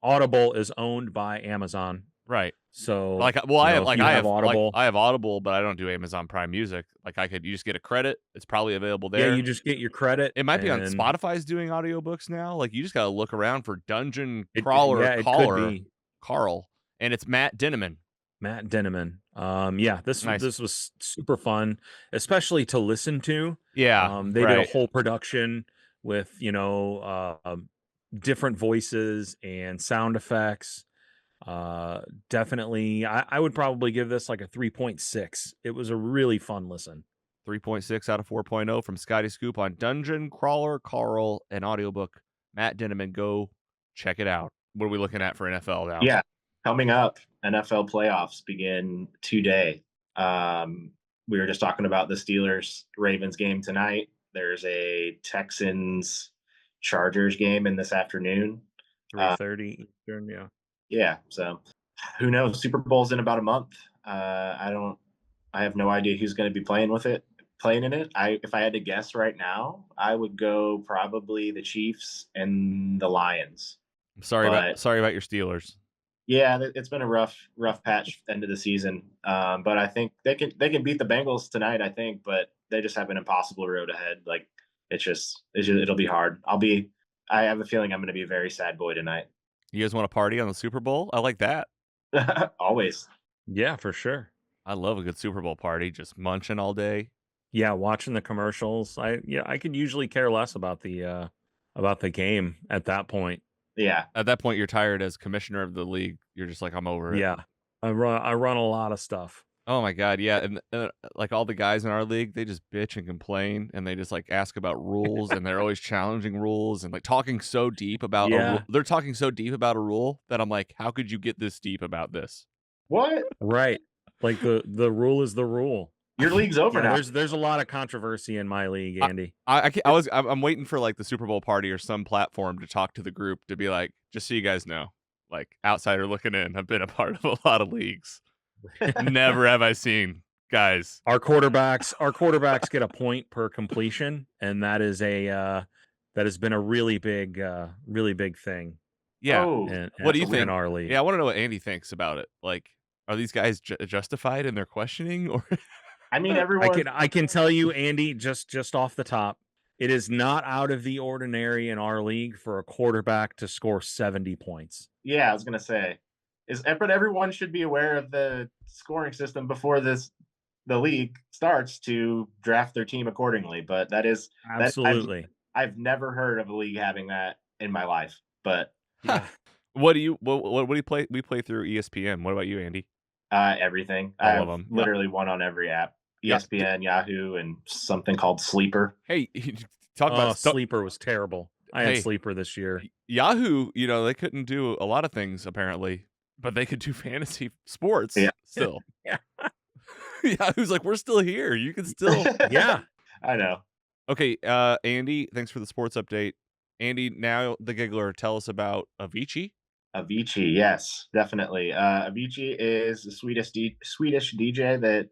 Speaker 3: Audible is owned by Amazon,
Speaker 1: Right.
Speaker 3: so
Speaker 1: Like, well, I have
Speaker 3: if you have Audible.
Speaker 1: I have Audible, but I don't do Amazon Prime Music. Like you just get a credit. It's probably available there.
Speaker 3: Yeah, you just get your credit.
Speaker 1: It might be on
Speaker 3: and
Speaker 1: Spotify's doing audiobooks now. Like you just got to look around for Dungeon
Speaker 3: it
Speaker 1: Crawler
Speaker 3: could be
Speaker 1: Carl, and it's Matt Dinneman.
Speaker 3: Matt Dinneman. Yeah,
Speaker 1: Nice.
Speaker 3: this was super fun, especially to listen to.
Speaker 1: Yeah.
Speaker 3: They
Speaker 1: right.
Speaker 3: did a whole production with different voices and sound effects. Definitely, I would probably give this like a 3.6. It was a really fun listen.
Speaker 1: 3.6 out of 4.0 from Scotty Scoop on Dungeon Crawler Carl, an audiobook. Matt Dinneman, go check it out. What are we looking at for NFL now?
Speaker 4: Yeah, coming up, NFL playoffs begin today. We were just talking about the Steelers-Ravens game tonight. There's a Texans-Chargers game in this afternoon.
Speaker 3: 3:30 Eastern, yeah.
Speaker 4: Yeah, so who knows? Super Bowl's in about a month. I have no idea who's going to be playing in it. If I had to guess right now, I would go probably the Chiefs and the Lions.
Speaker 1: I'm sorry about your Steelers.
Speaker 4: Yeah, it's been a rough patch end of the season. But I think they can beat the Bengals tonight, I think, but they just have an impossible road ahead. Like it'll be hard. I have a feeling I'm going to be a very sad boy tonight.
Speaker 1: You guys want to party on the Super Bowl? I like that.
Speaker 4: Always.
Speaker 3: Yeah, for sure.
Speaker 1: I love a good Super Bowl party, just munching all day.
Speaker 3: Yeah, watching the commercials. I could usually care less about the game at that point.
Speaker 4: Yeah.
Speaker 1: At that point, you're tired as commissioner of the league. You're just like, I'm over it.
Speaker 3: Yeah, I run a lot of stuff.
Speaker 1: Oh my God, yeah, and like all the guys in our league, they just bitch and complain, and they just like ask about rules, and they're always challenging rules and like talking so deep about they're talking so deep about a rule that I'm like, how could you get this deep about this?
Speaker 4: What?
Speaker 3: Right, like the rule is the rule.
Speaker 4: Your league's over now.
Speaker 3: There's a lot of controversy in my league, Andy.
Speaker 1: I'm waiting for like the Super Bowl party or some platform to talk to the group to be like, just so you guys know, like outsider looking in, I've been a part of a lot of leagues. Never have I seen guys.
Speaker 3: Our quarterbacks get a point per completion, and that has been a really big thing.
Speaker 1: Yeah.
Speaker 3: What do you think in our league?
Speaker 1: Yeah, I want to know what Andy thinks about it. Like, are these guys justified in their questioning, or?
Speaker 4: I mean, everyone.
Speaker 3: I can tell you, Andy, just off the top, it is not out of the ordinary in our league for a quarterback to score 70 points.
Speaker 4: Yeah, I was gonna say. But everyone should be aware of the scoring system before the league starts to draft their team accordingly. But that is
Speaker 3: absolutely.
Speaker 4: I've never heard of a league having that in my life. But
Speaker 3: yeah.
Speaker 1: What do you play? We play through ESPN. What about you, Andy?
Speaker 4: Everything. I have literally one on every app. ESPN, Yahoo, and something called Sleeper.
Speaker 1: Hey, talk about
Speaker 3: Sleeper was terrible. I had Sleeper this year.
Speaker 1: Yahoo, they couldn't do a lot of things apparently, but they could do fantasy sports still.
Speaker 3: Yeah.
Speaker 1: Yahoo's like, we're still here. You can still.
Speaker 3: Yeah.
Speaker 4: I know.
Speaker 1: Okay, Andy, thanks for the sports update. Andy, now the Giggler, tell us about Avicii.
Speaker 4: Avicii, yes, definitely. Avicii is a Swedish DJ that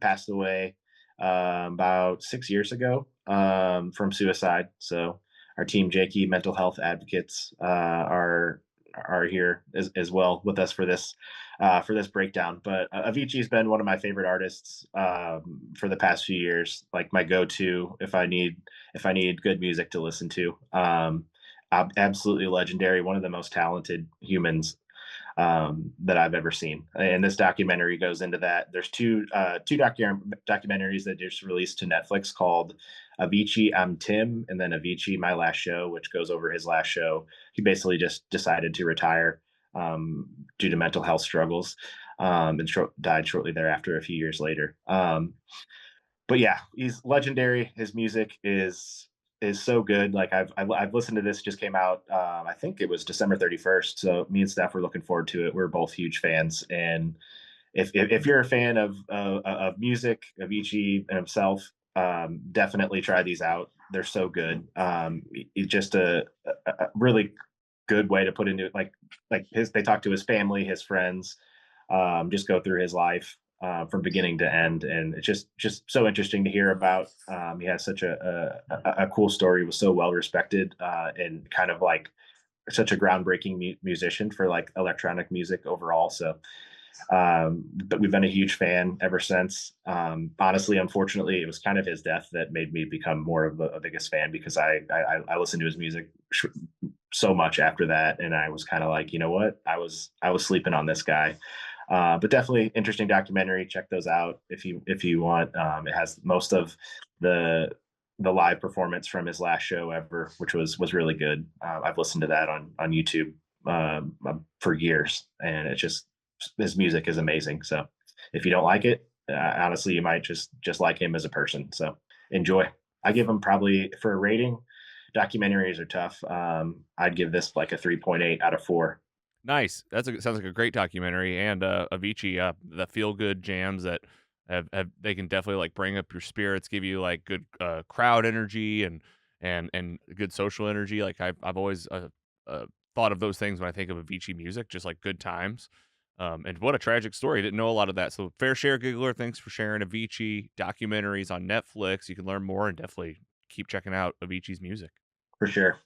Speaker 4: passed away about 6 years ago from suicide. So our team Jakey Mental Health Advocates are here as well with us for this breakdown. But Avicii's been one of my favorite artists for the past few years, like my go-to if I need good music to listen to. Absolutely legendary. One of the most talented humans that I've ever seen. And this documentary goes into that. There's two documentaries that just released to Netflix called Avicii, I'm Tim, and then Avicii, My Last Show, which goes over his last show. He basically just decided to retire due to mental health struggles, and died shortly thereafter, a few years later. But yeah, he's legendary. His music is so good. Like I've listened to this. Just came out. I think it was December 31st. So me and Steph were looking forward to it. We're both huge fans. And if you're a fan of music, Avicii and himself, definitely try these out. They're so good. He's just a really good way to put into like his. They talk to his family, his friends, just go through his life from beginning to end, and it's just so interesting to hear about. He has such a cool story. Was so well respected, and kind of like such a groundbreaking musician for like electronic music overall. So, but we've been a huge fan ever since. Honestly, unfortunately, it was kind of his death that made me become more of a biggest fan, because I listened to his music so much after that, and I was kind of like, you know what, I was sleeping on this guy. But definitely interesting documentary. Check those out if you want. It has most of the live performance from his last show ever, which was really good. I've listened to that on YouTube for years, and it's just, his music is amazing. So if you don't like it, honestly, you might just like him as a person. So enjoy. I give him, probably for a rating, documentaries are tough. I'd give this like a 3.8 out of 4.
Speaker 1: Nice. Sounds like a great documentary. And Avicii, the feel good jams that have they can definitely like bring up your spirits, give you like good crowd energy and good social energy. Like I've always thought of those things when I think of Avicii music, just like good times. And what a tragic story. Didn't know a lot of that. So fair share, Giggler. Thanks for sharing Avicii documentaries on Netflix. You can learn more, and definitely keep checking out Avicii's music.
Speaker 4: For sure.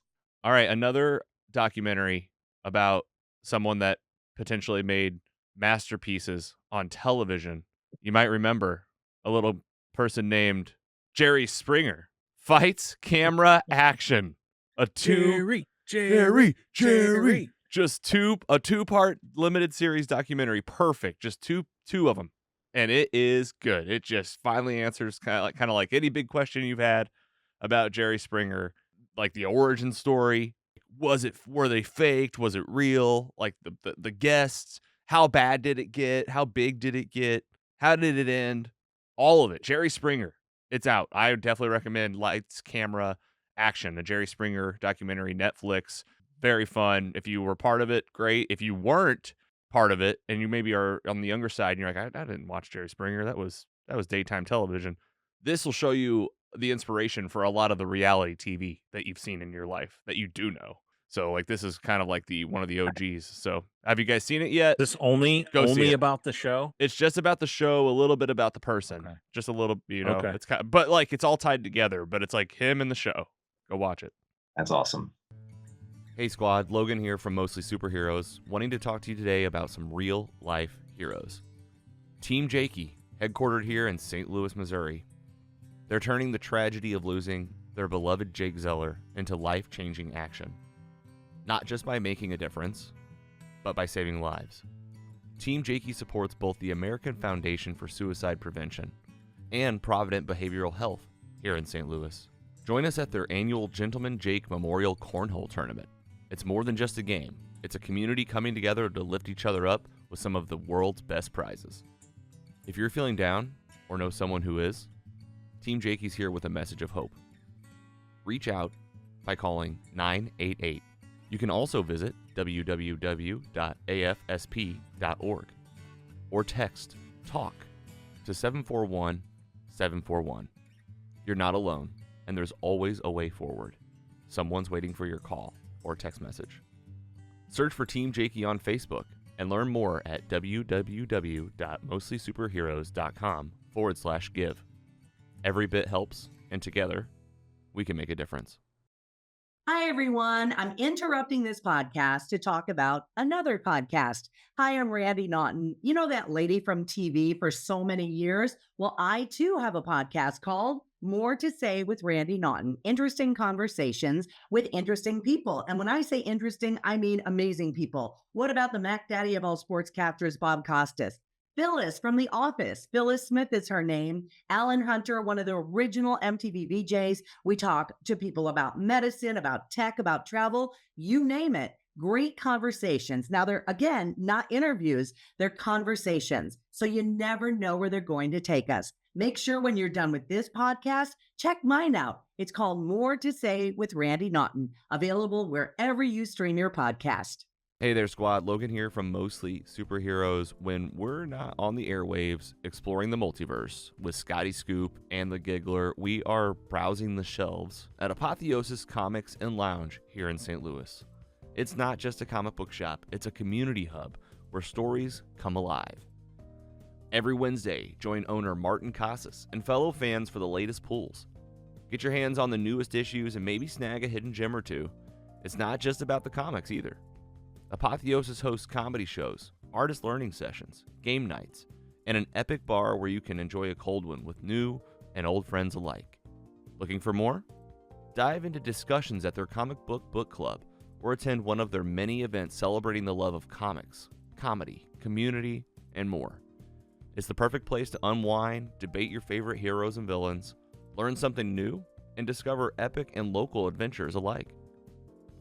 Speaker 1: All right, another documentary about someone that potentially made masterpieces on television. You might remember a little person named Jerry Springer. Fights, camera, action. Jerry. Just a two-part limited series documentary. Perfect. Just two of them. And it is good. It just finally answers kind of like any big question you've had about Jerry Springer, like the origin story. Were they faked? Was it real? Like the guests, how bad did it get? How big did it get? How did it end? All of it. Jerry Springer. It's out. I would definitely recommend Lights, Camera, Action, a Jerry Springer documentary, Netflix. Very fun. If you were part of it, great. If you weren't part of it and you maybe are on the younger side and you're like, I didn't watch Jerry Springer. That was daytime television. This will show you the inspiration for a lot of the reality TV that you've seen in your life that you do know. So like this is kind of like one of the OGs. So have you guys seen it yet?
Speaker 3: This only about the show?
Speaker 1: It's just about the show, a little bit about the person. Okay. Just a little,
Speaker 3: Okay.
Speaker 1: It's kind of, but like it's all tied together, but it's like him and the show. Go watch it.
Speaker 4: That's awesome.
Speaker 1: Hey squad, Logan here from Mostly Superheroes, wanting to talk to you today about some real life heroes. Team Jakey, headquartered here in St. Louis, Missouri. They're turning the tragedy of losing their beloved Jake Zeller into life-changing action. Not just by making a difference, but by saving lives. Team Jakey supports both the American Foundation for Suicide Prevention and Provident Behavioral Health here in St. Louis. Join us at their annual Gentleman Jake Memorial Cornhole Tournament. It's more than just a game. It's a community coming together to lift each other up with some of the world's best prizes. If you're feeling down or know someone who is, Team Jakey's here with a message of hope. Reach out by calling 988. You can also visit www.afsp.org or text TALK to 741-741. You're not alone, and there's always a way forward. Someone's waiting for your call or text message. Search for Team Jakey on Facebook and learn more at www.mostlysuperheroes.com/give. Every bit helps, and together, we can make a difference.
Speaker 2: Hi, everyone. I'm interrupting this podcast to talk about another podcast. Hi, I'm Randy Naughton. You know that lady from TV for so many years? Well, I too have a podcast called More to Say with Randy Naughton. Interesting conversations with interesting people. And when I say interesting, I mean amazing people. What about the Mac Daddy of all sportscasters, Bob Costas? Phyllis from The Office. Phyllis Smith is her name. Alan Hunter, one of the original MTV VJs. We talk to people about medicine, about tech, about travel, you name it. Great conversations. Now, they're, again, not interviews, they're conversations. So you never know where they're going to take us. Make sure when you're done with this podcast, check mine out. It's called More to Say with Randy Naughton, available wherever you stream your podcast.
Speaker 1: Hey there, squad. Logan here from Mostly Superheroes. When we're not on the airwaves exploring the multiverse with Scotty Scoop and the Giggler, we are browsing the shelves at Apotheosis Comics and Lounge here in St. Louis. It's not just a comic book shop, it's a community hub where stories come alive. Every Wednesday, join owner Martin Casas and fellow fans for the latest pulls. Get your hands on the newest issues and maybe snag a hidden gem or two. It's not just about the comics either. Apotheosis hosts comedy shows, artist learning sessions, game nights, and an epic bar where you can enjoy a cold one with new and old friends alike. Looking for more? Dive into discussions at their comic book club or attend one of their many events celebrating the love of comics, comedy, community, and more. It's the perfect place to unwind, debate your favorite heroes and villains, learn something new, and discover epic and local adventures alike.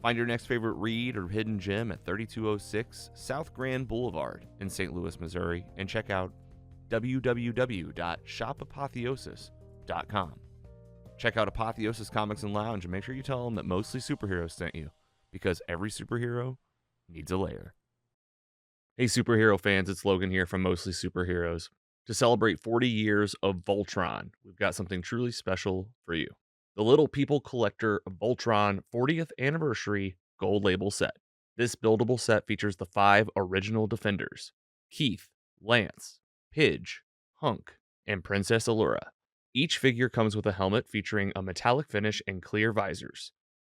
Speaker 1: Find your next favorite read or hidden gem at 3206 South Grand Boulevard in St. Louis, Missouri, and check out www.shopapotheosis.com. Check out Apotheosis Comics and Lounge and make sure you tell them that Mostly Superheroes sent you, because every superhero needs a lair. Hey superhero fans, it's Logan here from Mostly Superheroes. To celebrate 40 years of Voltron, we've got something truly special for you. The Little People Collector Voltron 40th Anniversary Gold Label Set. This buildable set features the 5 original Defenders: Keith, Lance, Pidge, Hunk, and Princess Allura. Each figure comes with a helmet featuring a metallic finish and clear visors,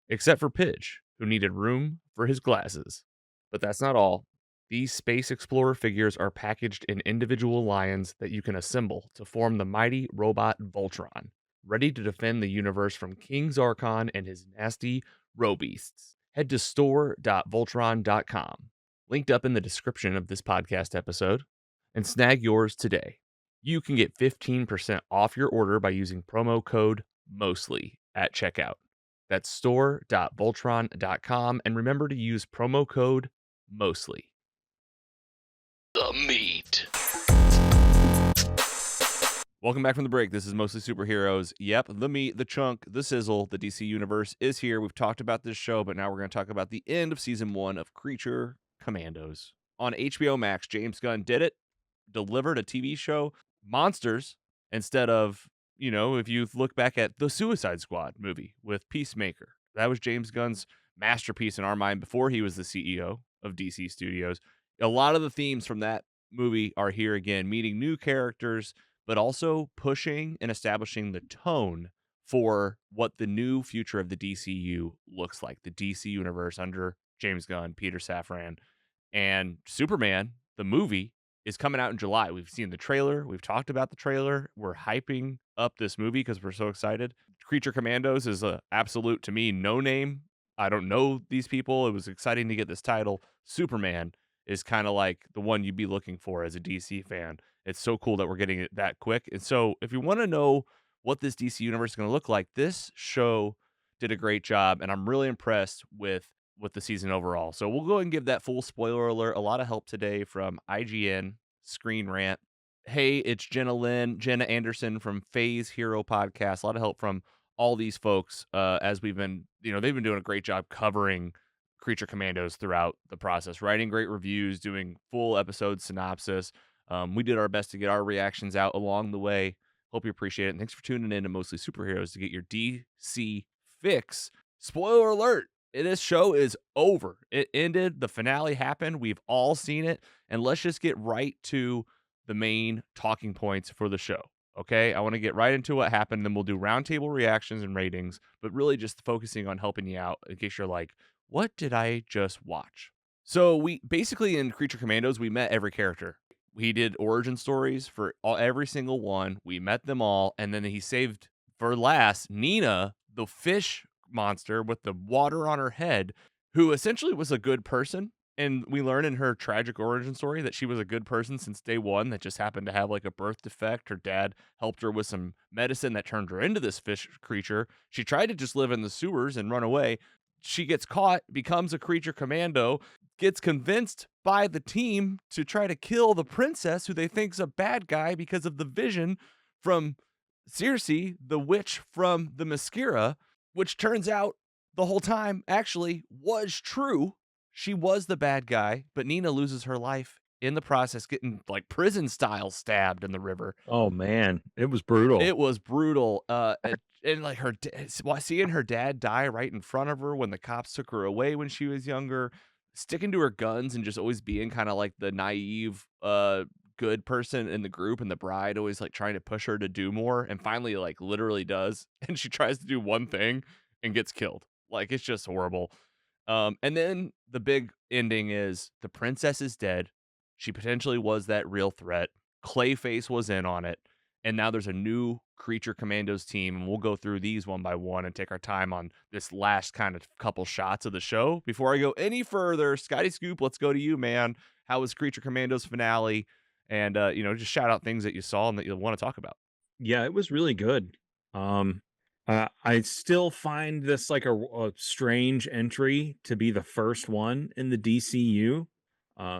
Speaker 1: except for Pidge, who needed room for his glasses. But that's not all. These Space Explorer figures are packaged in individual lions that you can assemble to form the mighty robot Voltron, ready to defend the universe from King Zarkon and his nasty robeasts. Head to store.voltron.com, linked up in the description of this podcast episode, and snag yours today. You can get 15% off your order by using promo code MOSTLY at checkout. That's store.voltron.com, and remember to use promo code MOSTLY. The meat. Welcome back from the break. This is Mostly Superheroes. Yep, the meat, the chunk, the sizzle, the DC Universe is here. We've talked about this show, but now we're going to talk about the end of Season 1 of Creature Commandos. On HBO Max, James Gunn did it, delivered a TV show, monsters, instead of, if you look back at the Suicide Squad movie with Peacemaker. That was James Gunn's masterpiece in our mind before he was the CEO of DC Studios. A lot of the themes from that movie are here again, meeting new characters, but also pushing and establishing the tone for what the new future of the DCU looks like, the DC universe under James Gunn, Peter Safran. And Superman, the movie, is coming out in July. We've seen the trailer. We've talked about the trailer. We're hyping up this movie because we're so excited. Creature Commandos is a absolute, to me, no name. I don't know these people. It was exciting to get this title. Superman is kind of like the one you'd be looking for as a DC fan. It's so cool that we're getting it that quick. And so if you want to know what this DC universe is going to look like, this show did a great job, and I'm really impressed with the season overall. So we'll go ahead and give that full spoiler alert. A lot of help today from IGN, Screen Rant. Hey, it's Jenna Anderson from Phase Hero Podcast. A lot of help from all these folks as we've been, they've been doing a great job covering Creature Commandos throughout the process, writing great reviews, doing full episode synopsis. We did our best to get our reactions out along the way. Hope you appreciate it. And thanks for tuning in to Mostly Superheroes to get your DC fix. Spoiler alert. This show is over. It ended. The finale happened. We've all seen it. And let's just get right to the main talking points for the show. Okay? I want to get right into what happened. Then we'll do roundtable reactions and ratings, but really just focusing on helping you out in case you're like, what did I just watch? So we basically in Creature Commandos, we met every character. We did origin stories for every single one. We met them all, and then he saved for last, Nina, the fish monster with the water on her head, who essentially was a good person. And we learn in her tragic origin story that she was a good person since day one that just happened to have like a birth defect. Her dad helped her with some medicine that turned her into this fish creature. She tried to just live in the sewers and run away. She gets caught, becomes a creature commando, gets convinced by the team to try to kill the princess, who they think's a bad guy because of the vision from Circe, the witch from the Mascara, which turns out the whole time actually was true. She was the bad guy, but Nina loses her life in the process, getting like prison style stabbed in the river.
Speaker 3: Oh man, it was brutal.
Speaker 1: It was brutal. And like seeing her dad die right in front of her when the cops took her away when she was younger, sticking to her guns and just always being kind of like the naive, good person in the group, and the bride always like trying to push her to do more, and finally like literally does, and she tries to do one thing and gets killed. Like it's just horrible. And then the big ending is the princess is dead. She potentially was that real threat. Clayface was in on it. And now there's a new Creature Commandos team. And we'll go through these one by one and take our time on this last kind of couple shots of the show. Before I go any further, Scotty Scoop, let's go to you, man. How was Creature Commandos finale? And, just shout out things that you saw and that you want to talk about.
Speaker 3: Yeah, it was really good. I still find this like a strange entry to be the first one in the DCU,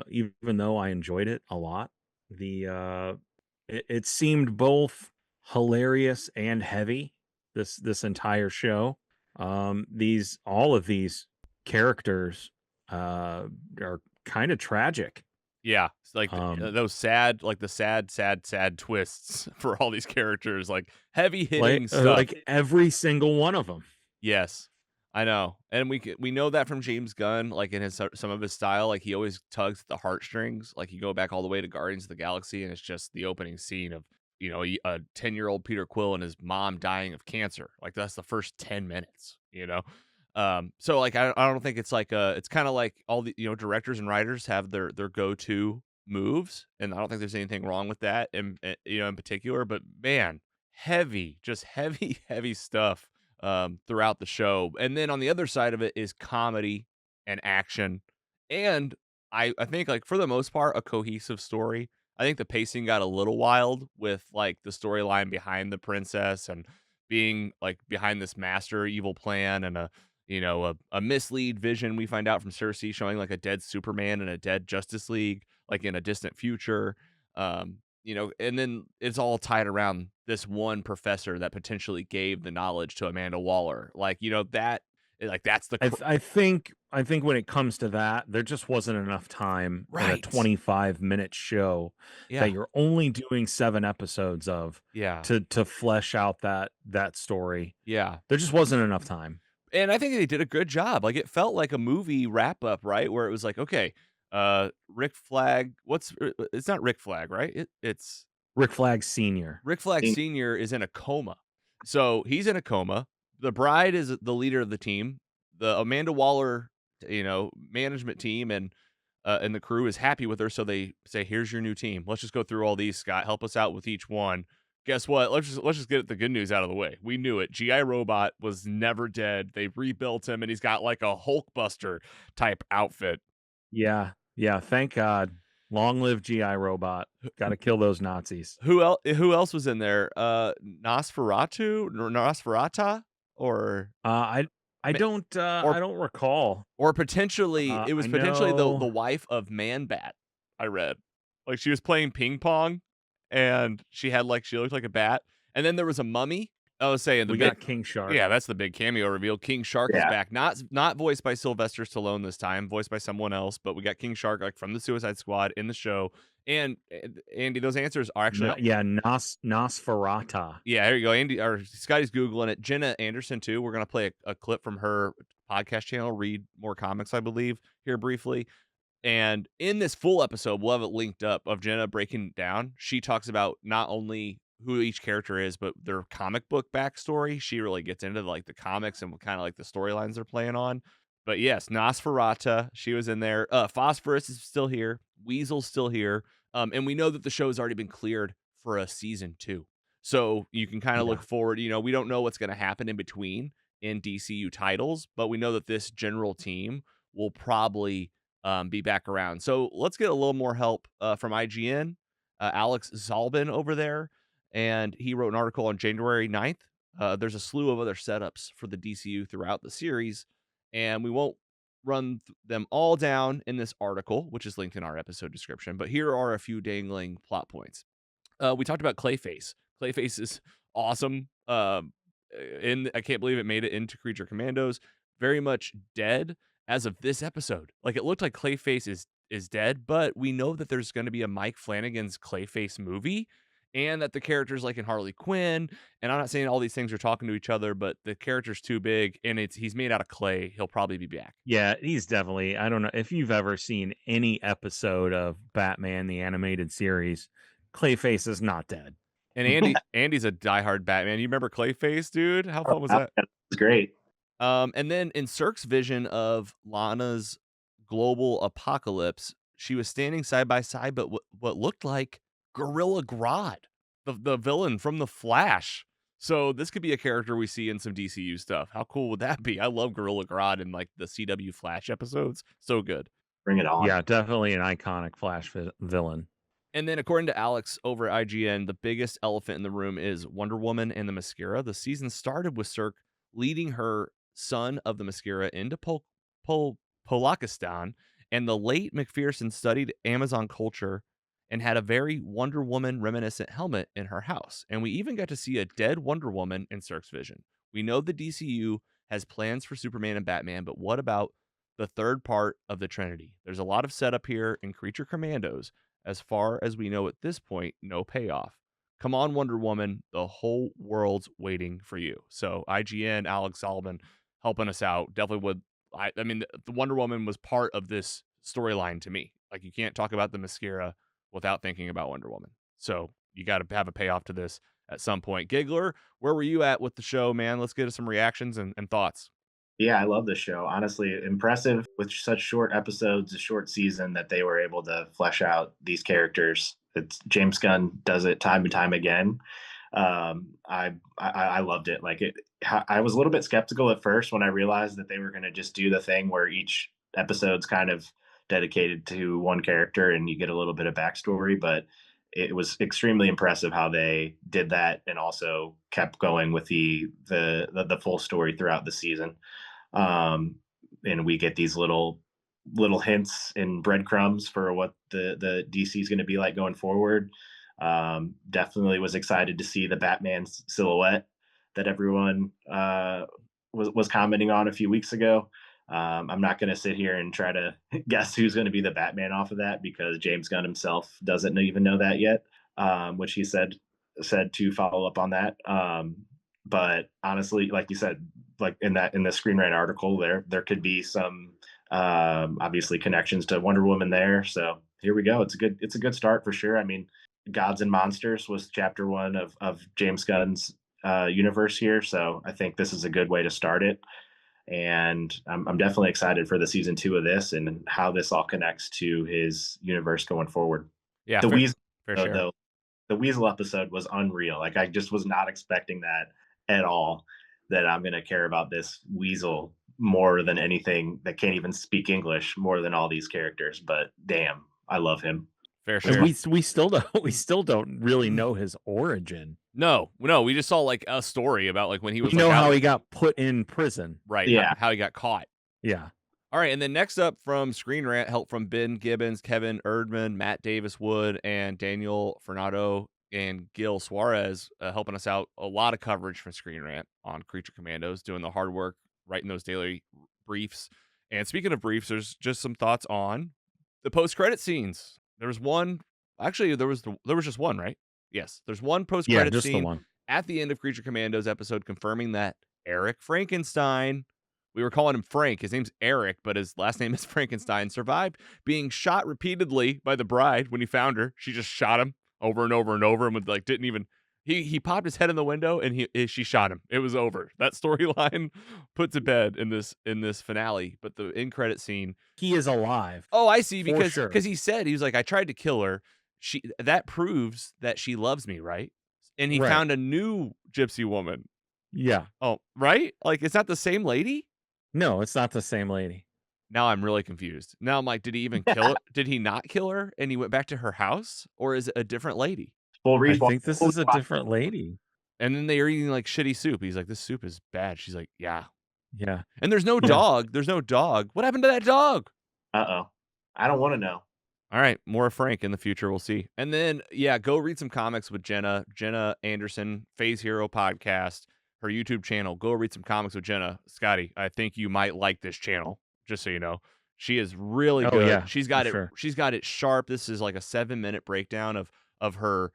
Speaker 3: even though I enjoyed it a lot. It seemed both hilarious and heavy. This entire show. All of these characters are kind of tragic.
Speaker 1: Yeah, it's like those sad, like the sad twists for all these characters, like heavy hitting stuff.
Speaker 3: Like every single one of them.
Speaker 1: Yes, I know, and we know that from James Gunn, like in some of his style, like he always tugs at the heartstrings. Like you go back all the way to Guardians of the Galaxy, and it's just the opening scene of a 10-year-old Peter Quill and his mom dying of cancer. Like that's the first 10 minutes, So like I don't think it's like it's kind of like all the directors and writers have their go-to moves, and I don't think there's anything wrong with that in particular, but man, just heavy stuff throughout the show. And then on the other side of it is comedy and action, and I think like for the most part a cohesive story. I think the pacing got a little wild with like the storyline behind the princess and being like behind this master evil plan, and a mislead vision we find out from Circe showing like a dead Superman and a dead Justice League like in a distant future. And then it's all tied around this one professor that potentially gave the knowledge to Amanda Waller. That's the
Speaker 3: I think when it comes to that, there just wasn't enough time in a
Speaker 1: Right.
Speaker 3: 25-minute show
Speaker 1: Yeah.
Speaker 3: that you're only doing 7 episodes of
Speaker 1: Yeah.
Speaker 3: to flesh out that story.
Speaker 1: Yeah.
Speaker 3: There just wasn't enough time.
Speaker 1: And I think they did a good job. Like it felt like a movie wrap up, right? Where it was like, okay, Rick Flag, it's not Rick Flag, right? It's
Speaker 3: Rick Flag Sr.
Speaker 1: Rick Flag Sr. is in a coma. So he's in a coma. The bride is the leader of the team. The Amanda Waller, management team and the crew is happy with her. So they say, here's your new team. Let's just go through all these, Scott. Help us out with each one. Guess what? Let's just get the good news out of the way. We knew it. G.I. Robot was never dead. They rebuilt him, and he's got like a Hulkbuster type outfit.
Speaker 3: Yeah. Thank God. Long live G.I. Robot. Got to kill those Nazis.
Speaker 1: Who else was in there? Nosferata, or
Speaker 3: I don't recall.
Speaker 1: Or potentially it was potentially the wife of Man-Bat. I read like she was playing ping pong, and she looked like a bat. And then there was a mummy. I was saying
Speaker 3: we got King Shark.
Speaker 1: Yeah, that's the big cameo reveal. King Shark is back. Not voiced by Sylvester Stallone this time, voiced by someone else. But we got King Shark like from the Suicide Squad in the show. And Andy, those answers are actually
Speaker 3: Nosferata.
Speaker 1: Yeah, here you go. Andy or Scotty's Googling it. Jenna Anderson too. We're gonna play a clip from her podcast channel, Read More Comics, I believe, here briefly. And in this full episode, we'll have it linked up of Jenna breaking it down. She talks about not only who each character is, but their comic book backstory. She really gets into like the comics and kind of like the storylines they're playing on. But yes, Nosferata, she was in there. Phosphorus is still here. Weasel's still here. And we know that the show has already been cleared for a season 2. So you can kind of
Speaker 3: Yeah.
Speaker 1: look forward. We don't know what's going to happen in between in DCU titles, but we know that this general team will probably be back around. So let's get a little more help from IGN, Alex Zalbin over there. And he wrote an article on January 9th. There's a slew of other setups for the DCU throughout the series, and we won't run them all down in this article, which is linked in our episode description. But here are a few dangling plot points. We talked about Clayface. Clayface is awesome. I can't believe it made it into Creature Commandos. Very much dead as of this episode. Like, it looked like Clayface is dead, but we know that there's going to be a Mike Flanagan's Clayface movie, and that the characters like in Harley Quinn, and I'm not saying all these things are talking to each other, but the character's too big, and he's made out of clay. He'll probably be back.
Speaker 3: Yeah, he's definitely. I don't know if you've ever seen any episode of Batman the animated series. Clayface is not dead.
Speaker 1: And Andy's a diehard Batman. You remember Clayface, dude? How fun was that?
Speaker 4: It's great.
Speaker 1: And then in Cirque's vision of Lana's global apocalypse, she was standing side by side, but what looked like Gorilla Grodd, the villain from The Flash. So this could be a character we see in some DCU stuff. How cool would that be? I love Gorilla Grodd in like the CW Flash episodes. So good.
Speaker 4: Bring it on.
Speaker 3: Yeah, definitely an iconic Flash villain.
Speaker 1: And then, according to Alex over at IGN, the biggest elephant in the room is Wonder Woman and the Mascara. The season started with Cirque leading her son of the Mascara into Polakistan, and the late McPherson studied Amazon culture and had a very Wonder Woman reminiscent helmet in her house. And we even got to see a dead Wonder Woman in Cirque's vision. We know the DCU has plans for Superman and Batman, but what about the third part of the Trinity? There's a lot of setup here in Creature Commandos. As far as we know at this point, no payoff. Come on, Wonder Woman. The whole world's waiting for you. So IGN, Alex Sullivan helping us out. Definitely would. I mean, the Wonder Woman was part of this storyline to me. Like, you can't talk about the Mascara without thinking about Wonder Woman. So you got to have a payoff to this at some point. Giggler, where were you at with the show, man? Let's get some reactions and thoughts.
Speaker 4: Yeah, I love this show. Honestly, impressive with such short episodes, a short season that they were able to flesh out these characters. It's James Gunn does it time and time again. I loved it. Like it, I was a little bit skeptical at first when I realized that they were going to just do the thing where each episode's kind of dedicated to one character and you get a little bit of backstory, but it was extremely impressive how they did that and also kept going with the full story throughout the season. And we get these little hints and breadcrumbs for what the DC is going to be like going forward. Definitely was excited to see the Batman silhouette that everyone was commenting on a few weeks ago. I'm not going to sit here and try to guess who's going to be the Batman off of that because James Gunn himself doesn't even know that yet, which he said to follow up on that. But honestly, like you said, like in the screenwriter article, there could be some obviously connections to Wonder Woman there. So here we go. It's a good start for sure. I mean, Gods and Monsters was chapter 1 of James Gunn's universe here. So I think this is a good way to start it. And I'm definitely excited for the season 2 of this and how this all connects to his universe going forward.
Speaker 1: Yeah,
Speaker 4: the Weasel,
Speaker 1: sure.
Speaker 4: though, the Weasel episode was unreal. Like I just was not expecting that at all. That I'm going to care about this Weasel more than anything that can't even speak English, more than all these characters. But damn, I love him.
Speaker 1: Fair sure.
Speaker 3: We still don't really know his origin.
Speaker 1: No, we just saw like a story about like when he was.
Speaker 3: We know how he got put in prison,
Speaker 1: right?
Speaker 4: Yeah,
Speaker 1: how he got caught.
Speaker 3: Yeah.
Speaker 1: All right, and then next up from Screen Rant, help from Ben Gibbons, Kevin Erdman, Matt Davis Wood, and Daniel Fernando and Gil Suarez helping us out. A lot of coverage from Screen Rant on Creature Commandos, doing the hard work, writing those daily briefs. And speaking of briefs, there's just some thoughts on the post-credit scenes. There was one. Actually, there was just one, right? Yes, there's one post-credit scene at the end of Creature Commandos episode confirming that Eric Frankenstein, we were calling him Frank, his name's Eric, but his last name is Frankenstein, survived being shot repeatedly by the bride when he found her. She just shot him over and over and over and would, like, didn't even, he popped his head in the window and she shot him. It was over. That storyline put to bed in this finale. But the end credit scene,
Speaker 3: he is alive.
Speaker 1: Oh, I see, because
Speaker 3: sure.
Speaker 1: he said, he was like, I tried to kill her. That proves that she loves me, right? and he
Speaker 3: Right.
Speaker 1: found a new gypsy woman.
Speaker 3: Yeah.
Speaker 1: Oh, right? Like, it's not the same lady?
Speaker 3: No, it's not the same lady.
Speaker 1: Now I'm really confused. Now I'm like, did he even kill her? Did he not kill her and he went back to her house? Or is it a different lady?
Speaker 4: Full
Speaker 3: I
Speaker 4: rewatch.
Speaker 3: think this is a different lady.
Speaker 1: And then they are eating like shitty soup. He's like, this soup is bad. She's like, yeah.
Speaker 3: Yeah.
Speaker 1: And there's no
Speaker 3: Yeah.
Speaker 1: dog. There's no dog. What happened to that dog?
Speaker 4: Uh-oh. I don't want to know.
Speaker 1: All right, more Frank in the future. We'll see. And then, yeah, go read some comics with Jenna Anderson, Phase Hero podcast, her YouTube channel. Go read some comics with Jenna. Scotty, I think you might like this channel, just so you know. She is really good.
Speaker 3: Yeah,
Speaker 1: she's got it.
Speaker 3: Sure.
Speaker 1: She's got it sharp. This is like a 7-minute breakdown of her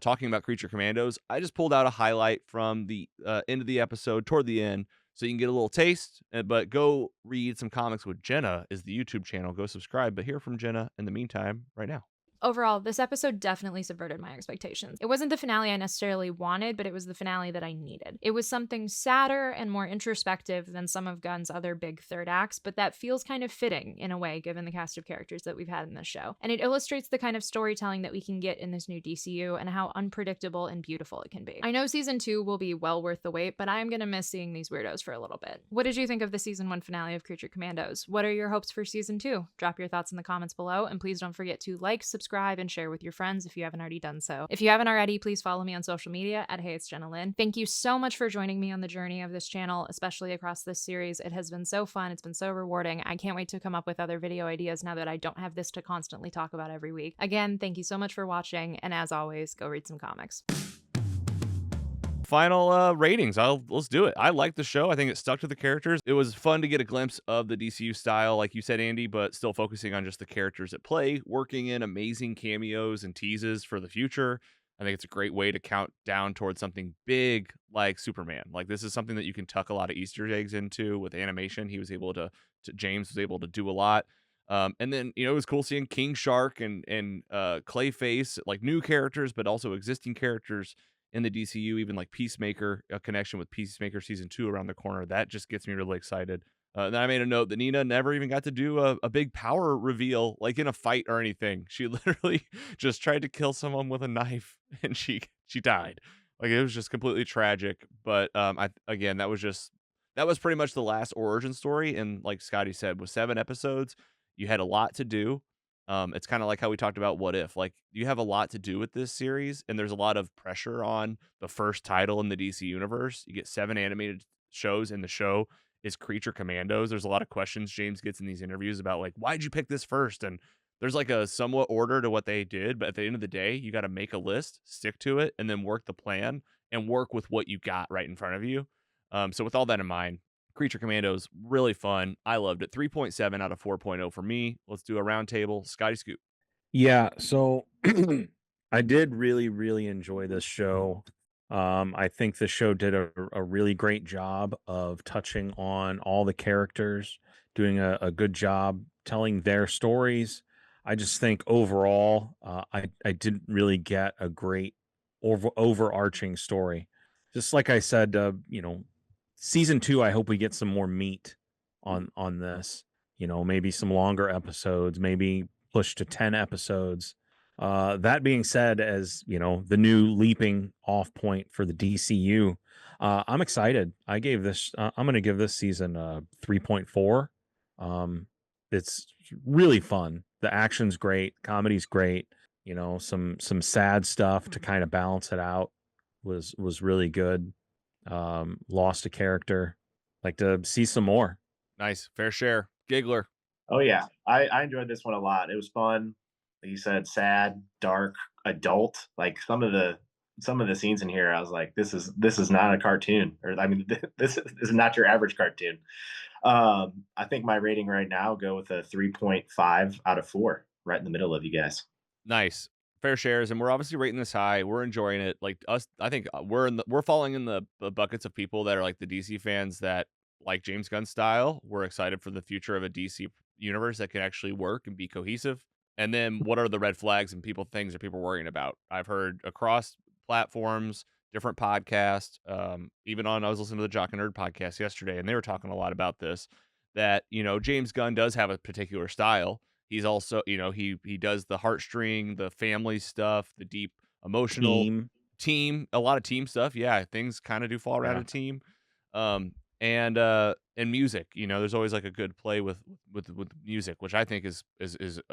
Speaker 1: talking about Creature Commandos. I just pulled out a highlight from the end of the episode toward the end, so you can get a little taste. But go read some comics with Jenna is the YouTube channel. Go subscribe. But hear from Jenna in the meantime right now.
Speaker 5: Overall, this episode definitely subverted my expectations. It wasn't the finale I necessarily wanted, but it was the finale that I needed. It was something sadder and more introspective than some of Gunn's other big third acts, but that feels kind of fitting in a way given the cast of characters that we've had in this show. And it illustrates the kind of storytelling that we can get in this new DCU and how unpredictable and beautiful it can be. I know season 2 will be well worth the wait, but I am gonna miss seeing these weirdos for a little bit. What did you think of the season 1 finale of Creature Commandos? What are your hopes for season 2? Drop your thoughts in the comments below, and please don't forget to like, subscribe, and share with your friends if you haven't already done so. If you haven't already, please follow me on social media at Hey It's Jenna Lynn. Thank you so much for joining me on the journey of this channel, especially across this series. It has been so fun. It's been so rewarding. I can't wait to come up with other video ideas now that I don't have this to constantly talk about every week. Again, thank you so much for watching, and as always, go read some comics.
Speaker 1: Final ratings. Let's do it. I like the show. I think it stuck to the characters. It was fun to get a glimpse of the DCU style, like you said, Andy, but still focusing on just the characters at play, working in amazing cameos and teases for the future. I think it's a great way to count down towards something big like Superman. Like, this is something that you can tuck a lot of Easter eggs into with animation. He was able to James was able to do a lot. And then, it was cool seeing King Shark and Clayface, like new characters, but also existing characters in the DCU, even like Peacemaker, a connection with Peacemaker season 2 around the corner. That just gets me really excited. And then I made a note that Nina never even got to do a big power reveal, like in a fight or anything. She literally just tried to kill someone with a knife and she died. Like, it was just completely tragic. But that was pretty much the last origin story. And like Scotty said, with 7 episodes, you had a lot to do. It's kind of like how we talked about What If. Like, you have a lot to do with this series, and there's a lot of pressure on the first title in the DC universe. You get 7 animated shows, and the show is Creature Commandos. There's a lot of questions James gets in these interviews about, like, why'd you pick this first? And there's like a somewhat order to what they did, but at the end of the day, you got to make a list, stick to it, and then work the plan and work with what you got right in front of you. So with all that in mind, Creature Commandos, really fun. I loved it. 3.7 out of 4.0 for me. Let's do a round table. Scotty Scoop.
Speaker 3: Yeah, so I did really, really enjoy this show. I think the show did a really great job of touching on all the characters, doing a good job telling their stories. I just think overall, I didn't really get a great overarching story. Just like I said, season 2, I hope we get some more meat on this. Maybe some longer episodes, maybe push to 10 episodes. That being said, as the new leaping off point for the DCU, I'm excited. I'm going to give this season a 3.4. It's really fun. The action's great, comedy's great. Some sad stuff to kind of balance it out was really good. Lost a character. Like to see some more.
Speaker 1: Nice. Fair share. Giggler.
Speaker 4: Oh yeah, I enjoyed this one a lot. It was fun. Like you said, sad, dark, adult. Like some of the scenes in here, I was like, this is not a cartoon, or I mean, this is not your average cartoon. I think my rating right now go with a 3.5 out of 4, right in the middle of you guys.
Speaker 1: Nice. Fair shares, and we're obviously rating this high. We're enjoying it. Like us, I think we're falling in the buckets of people that are like the DC fans that like James Gunn style. We're excited for the future of a DC universe that can actually work and be cohesive. And then what are the red flags and things that people are worrying about? I've heard across platforms, different podcasts, even I was listening to the Jock and Nerd podcast yesterday, and they were talking a lot about this, that, James Gunn does have a particular style. He's also, he does the heartstring, the family stuff, the deep emotional a lot of team stuff. Yeah, things kind of do fall around
Speaker 3: Yeah.
Speaker 1: a team. And music, there's always like a good play with music, which I think is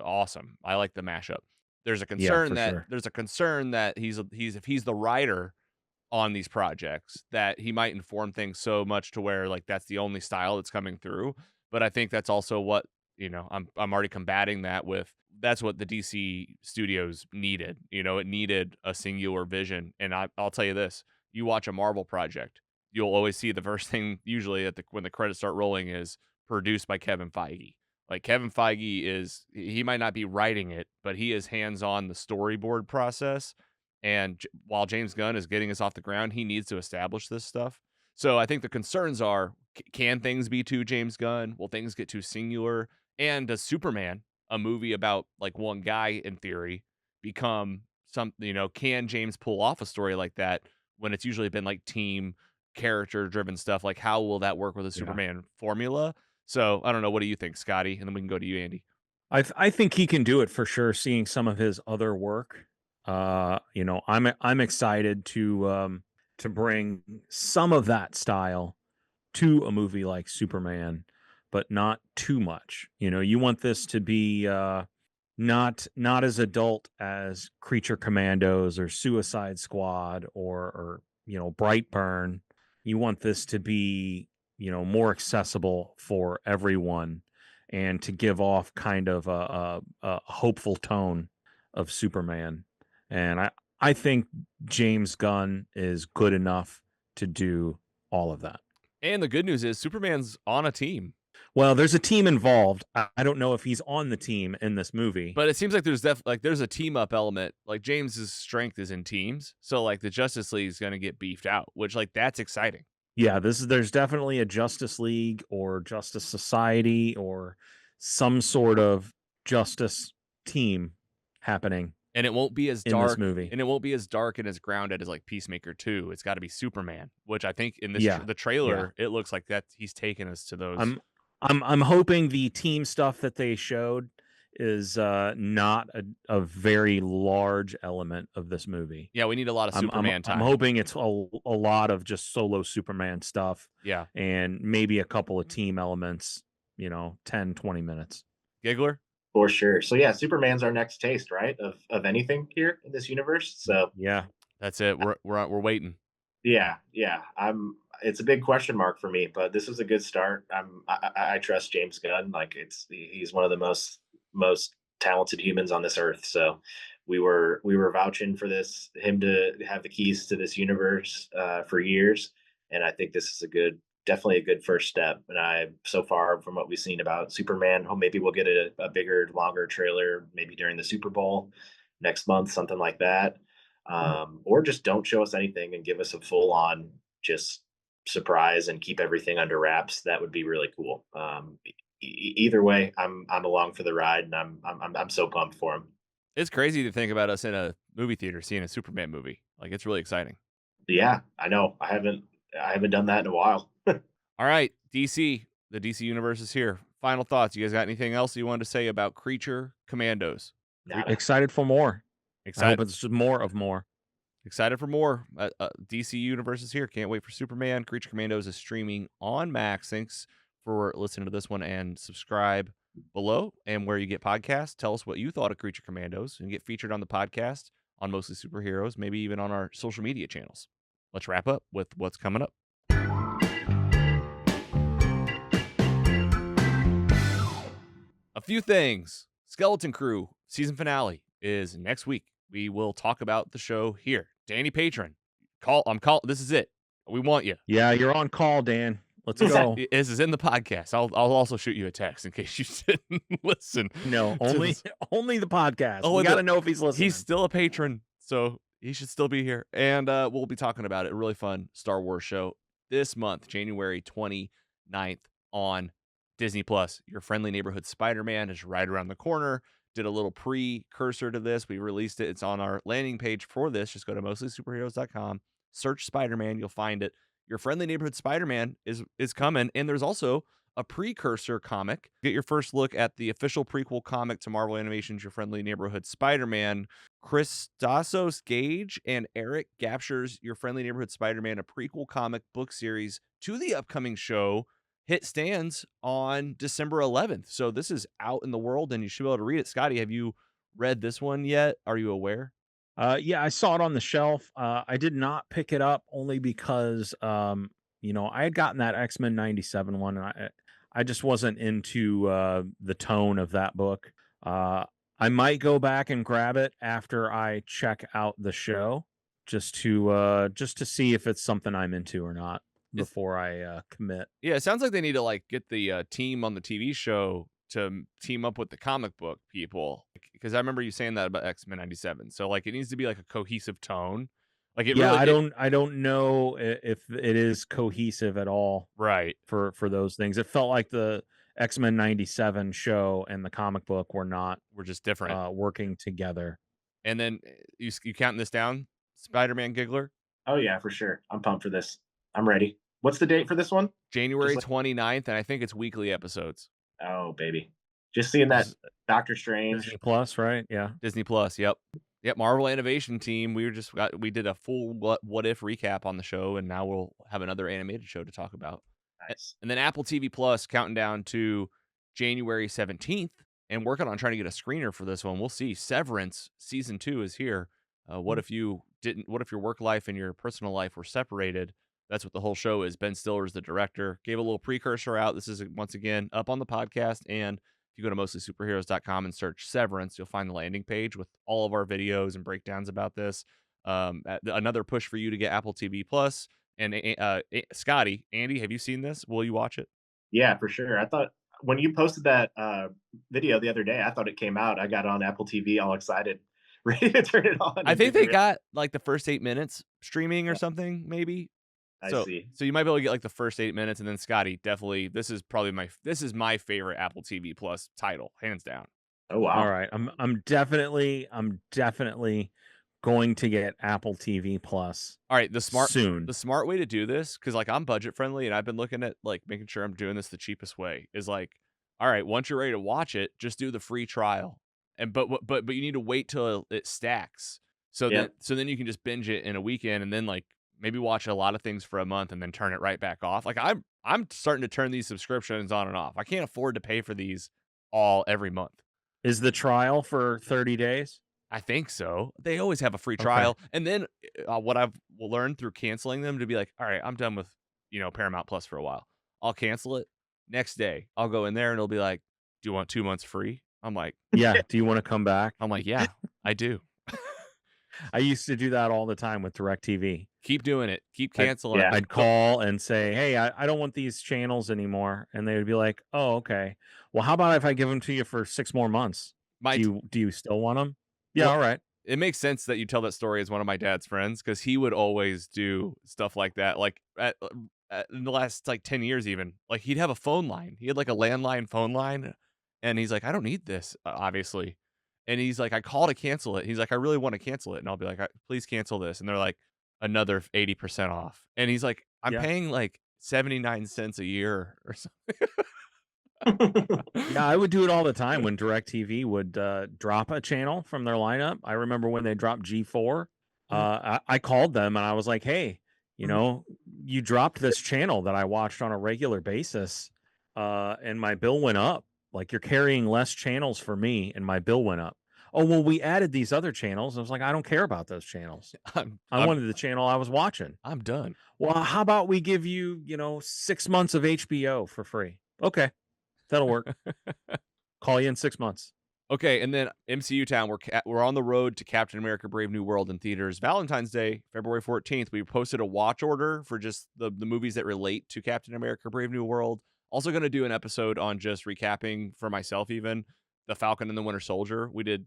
Speaker 1: awesome. I like the mashup. There's a
Speaker 3: Yeah,
Speaker 1: concern
Speaker 3: for
Speaker 1: that
Speaker 3: sure.
Speaker 1: he's if he's the writer on these projects, that he might inform things so much to where like that's the only style that's coming through. But I think that's also what, I'm already combating that with. That's what the DC studios needed. It needed a singular vision. And I'll tell you this: you watch a Marvel project, you'll always see the first thing usually when the credits start rolling is produced by Kevin Feige. Like Kevin Feige he might not be writing it, but he is hands on the storyboard process. And while James Gunn is getting us off the ground, he needs to establish this stuff. So I think the concerns are, can things be too James Gunn? Will things get too singular? And does Superman, a movie about like one guy in theory, become something, can James pull off a story like that when it's usually been like team character driven stuff? Like how will that work with a
Speaker 3: Yeah.
Speaker 1: Superman formula? So I don't know. What do you think, Scotty? And then we can go to you, Andy.
Speaker 3: I think he can do it for sure. Seeing some of his other work, I'm excited to bring some of that style to a movie like Superman, but not too much. You want this to be not as adult as Creature Commandos or Suicide Squad or Brightburn. You want this to be more accessible for everyone, and to give off kind of a hopeful tone of Superman. And I think James Gunn is good enough to do all of that.
Speaker 1: And the good news is Superman's on a team.
Speaker 3: Well, there's a team involved. I don't know if he's on the team in this movie,
Speaker 1: but it seems like there's a team up element. Like James's strength is in teams, so like the Justice League is going to get beefed out, which like that's exciting.
Speaker 3: Yeah, there's definitely a Justice League or Justice Society or some sort of justice team happening.
Speaker 1: And it won't be as
Speaker 3: in
Speaker 1: dark
Speaker 3: this movie.
Speaker 1: And it won't be as dark and as grounded as like Peacemaker 2. It's got to be Superman, which I think in this the trailer it looks like that he's taking us to those.
Speaker 3: I'm hoping the team stuff that they showed is not a very large element of this movie.
Speaker 1: Yeah, we need a lot of Superman time.
Speaker 3: I'm hoping it's a lot of just solo Superman stuff.
Speaker 1: Yeah.
Speaker 3: And maybe a couple of team elements, 10, 20 minutes.
Speaker 1: Giggler?
Speaker 4: For sure. So yeah, Superman's our next taste, right? Of anything here in this universe. So
Speaker 3: yeah,
Speaker 1: that's it. We're waiting.
Speaker 4: Yeah. It's a big question mark for me, but this is a good start. I trust James Gunn. Like he's one of the most talented humans on this earth. So we were vouching for him to have the keys to this universe for years, and I think this is definitely a good first step. And so far from what we've seen about Superman, maybe we'll get a bigger, longer trailer, maybe during the Super Bowl next month, something like that. Or just don't show us anything and give us a full on just surprise and keep everything under wraps. That would be really cool. Either way, I'm along for the ride, and I'm so pumped for him.
Speaker 1: It's crazy to think about us in a movie theater seeing a Superman movie. Like it's really exciting.
Speaker 4: Yeah, I know. I haven't done that in a while.
Speaker 1: All right, DC, the DC universe is here. Final thoughts. You guys got anything else you wanted to say about Creature Commandos?
Speaker 3: Excited for more.
Speaker 1: Excited.
Speaker 3: I hope it's more of more.
Speaker 1: Excited for more. DC universe is here. Can't wait for Superman. Creature Commandos is streaming on Max. Thanks for listening to this one, and subscribe below and where you get podcasts. Tell us what you thought of Creature Commandos and get featured on the podcast on Mostly Superheroes, maybe even on our social media channels. Let's wrap up with what's coming up. A few things. Skeleton Crew season finale is next week. We will talk about the show here. Danny Patron, this is it. We want you.
Speaker 3: Yeah, you're on call, Dan. Let's go.
Speaker 1: This is in the podcast. I'll also shoot you a text in case you didn't listen.
Speaker 3: No, only the podcast.
Speaker 1: Oh,
Speaker 3: we got to know if he's listening.
Speaker 1: He's still a patron, so he should still be here. And we'll be talking about it. A really fun Star Wars show this month, January 29th on Disney Plus. Your friendly neighborhood Spider-Man is right around the corner. Did a little precursor to this. We released it. It's on our landing page for this. Just go to mostlysuperheroes.com, search Spider-Man. You'll find it. Your friendly neighborhood Spider-Man is coming, and there's also a precursor comic. Get your first look at the official prequel comic to Marvel Animation's Your Friendly Neighborhood Spider-Man. Christosos Gage and Eric Gapsher's Your Friendly Neighborhood Spider-Man, a prequel comic book series to the upcoming show, hit stands on December 11th. So this is out in the world, and you should be able to read it. Scotty, have you read this one yet? Are you aware?
Speaker 3: Yeah, I saw it on the shelf. I did not pick it up only because, I had gotten that X-Men 97 one, and I just wasn't into the tone of that book. I might go back and grab it after I check out the show, just to see if it's something I'm into or not before I commit.
Speaker 1: Yeah, it sounds like they need to like get the team on the TV show to team up with the comic book people, because I remember you saying that about X-Men 97. So like it needs to be like a cohesive tone. Like
Speaker 3: Yeah, I don't know if it is cohesive at all.
Speaker 1: Right.
Speaker 3: For those things, it felt like the X-Men 97 show and the comic book were
Speaker 1: just different,
Speaker 3: working together.
Speaker 1: And then you counting this down, Spider-Man Giggler?
Speaker 4: Oh yeah, for sure. I'm pumped for this. I'm ready. What's the date for this one?
Speaker 1: January 29th, and I think it's weekly episodes.
Speaker 4: Oh baby, just seeing that Doctor Strange.
Speaker 3: Disney Plus, right? Yeah,
Speaker 1: Disney Plus. Yep. Marvel Animation Team. We did a full what if recap on the show, and now we'll have another animated show to talk about.
Speaker 4: Nice.
Speaker 1: And then Apple TV Plus counting down to January 17th, and working on trying to get a screener for this one. We'll see. Severance season 2 is here. What if your work life and your personal life were separated? That's what the whole show is. Ben Stiller's the director. Gave a little precursor out. This is, once again, up on the podcast. And if you go to mostlysuperheroes.com and search Severance, you'll find the landing page with all of our videos and breakdowns about this. Another push for you to get Apple TV Plus. And Scotty, Andy, have you seen this? Will you watch it?
Speaker 4: Yeah, for sure. I thought when you posted that video the other day, I thought it came out. I got on Apple TV all excited, ready to turn it on.
Speaker 1: I think they got like the first 8 minutes streaming or something, maybe.
Speaker 4: I see.
Speaker 1: So you might be able to get like the first 8 minutes, and then Scotty, definitely, this is my favorite Apple TV Plus title, hands down.
Speaker 4: Oh wow!
Speaker 3: All right, I'm definitely going to get Apple TV Plus.
Speaker 1: All right, the smart way to do this, because like I'm budget friendly, and I've been looking at like making sure I'm doing this the cheapest way, is like, all right, once you're ready to watch it, just do the free trial, and but you need to wait till it stacks, so then you can just binge it in a weekend, and then like maybe watch a lot of things for a month and then turn it right back off. Like I'm starting to turn these subscriptions on and off. I can't afford to pay for these every month.
Speaker 3: Is the trial for 30 days?
Speaker 1: I think so. They always have a free trial. Okay. And then what I've learned through canceling them to be like, all right, I'm done with, Paramount Plus for a while. I'll cancel it. Next day, I'll go in there and it'll be like, do you want 2 months free? I'm like,
Speaker 3: yeah. Do you want to come back?
Speaker 1: I'm like, yeah, I do.
Speaker 3: I used to do that all the time with DirecTV.
Speaker 1: Keep doing it. Keep canceling.
Speaker 3: I'd call and say, hey, I don't want these channels anymore. And they would be like, oh, okay. Well, how about if I give them to you for 6 more months? Do you still want them? Yeah, well, all right.
Speaker 1: It makes sense that you tell that story as one of my dad's friends, because he would always do stuff like that. Like in the last like 10 years even, like he'd have a phone line. He had like a landline phone line, and he's like, I don't need this, obviously. And he's like, I call to cancel it. He's like, I really want to cancel it. And I'll be like, please cancel this. And they're like, another 80% off. And he's like, I'm paying like 79 cents a year or something.
Speaker 3: Yeah, I would do it all the time when DirecTV would drop a channel from their lineup. I remember when they dropped G4. I called them and I was like, hey, you dropped this channel that I watched on a regular basis, and my bill went up. Like, you're carrying less channels for me, and my bill went up. Oh, well, we added these other channels. I was like, I don't care about those channels. I wanted the channel I was watching.
Speaker 1: I'm done.
Speaker 3: Well, how about we give you, 6 months of HBO for free? Okay, that'll work. Call you in 6 months.
Speaker 1: Okay, and then MCU Town, we're on the road to Captain America: Brave New World in theaters. Valentine's Day, February 14th, we posted a watch order for just the movies that relate to Captain America: Brave New World. Also going to do an episode on just recapping for myself even the Falcon and the Winter Soldier. We did,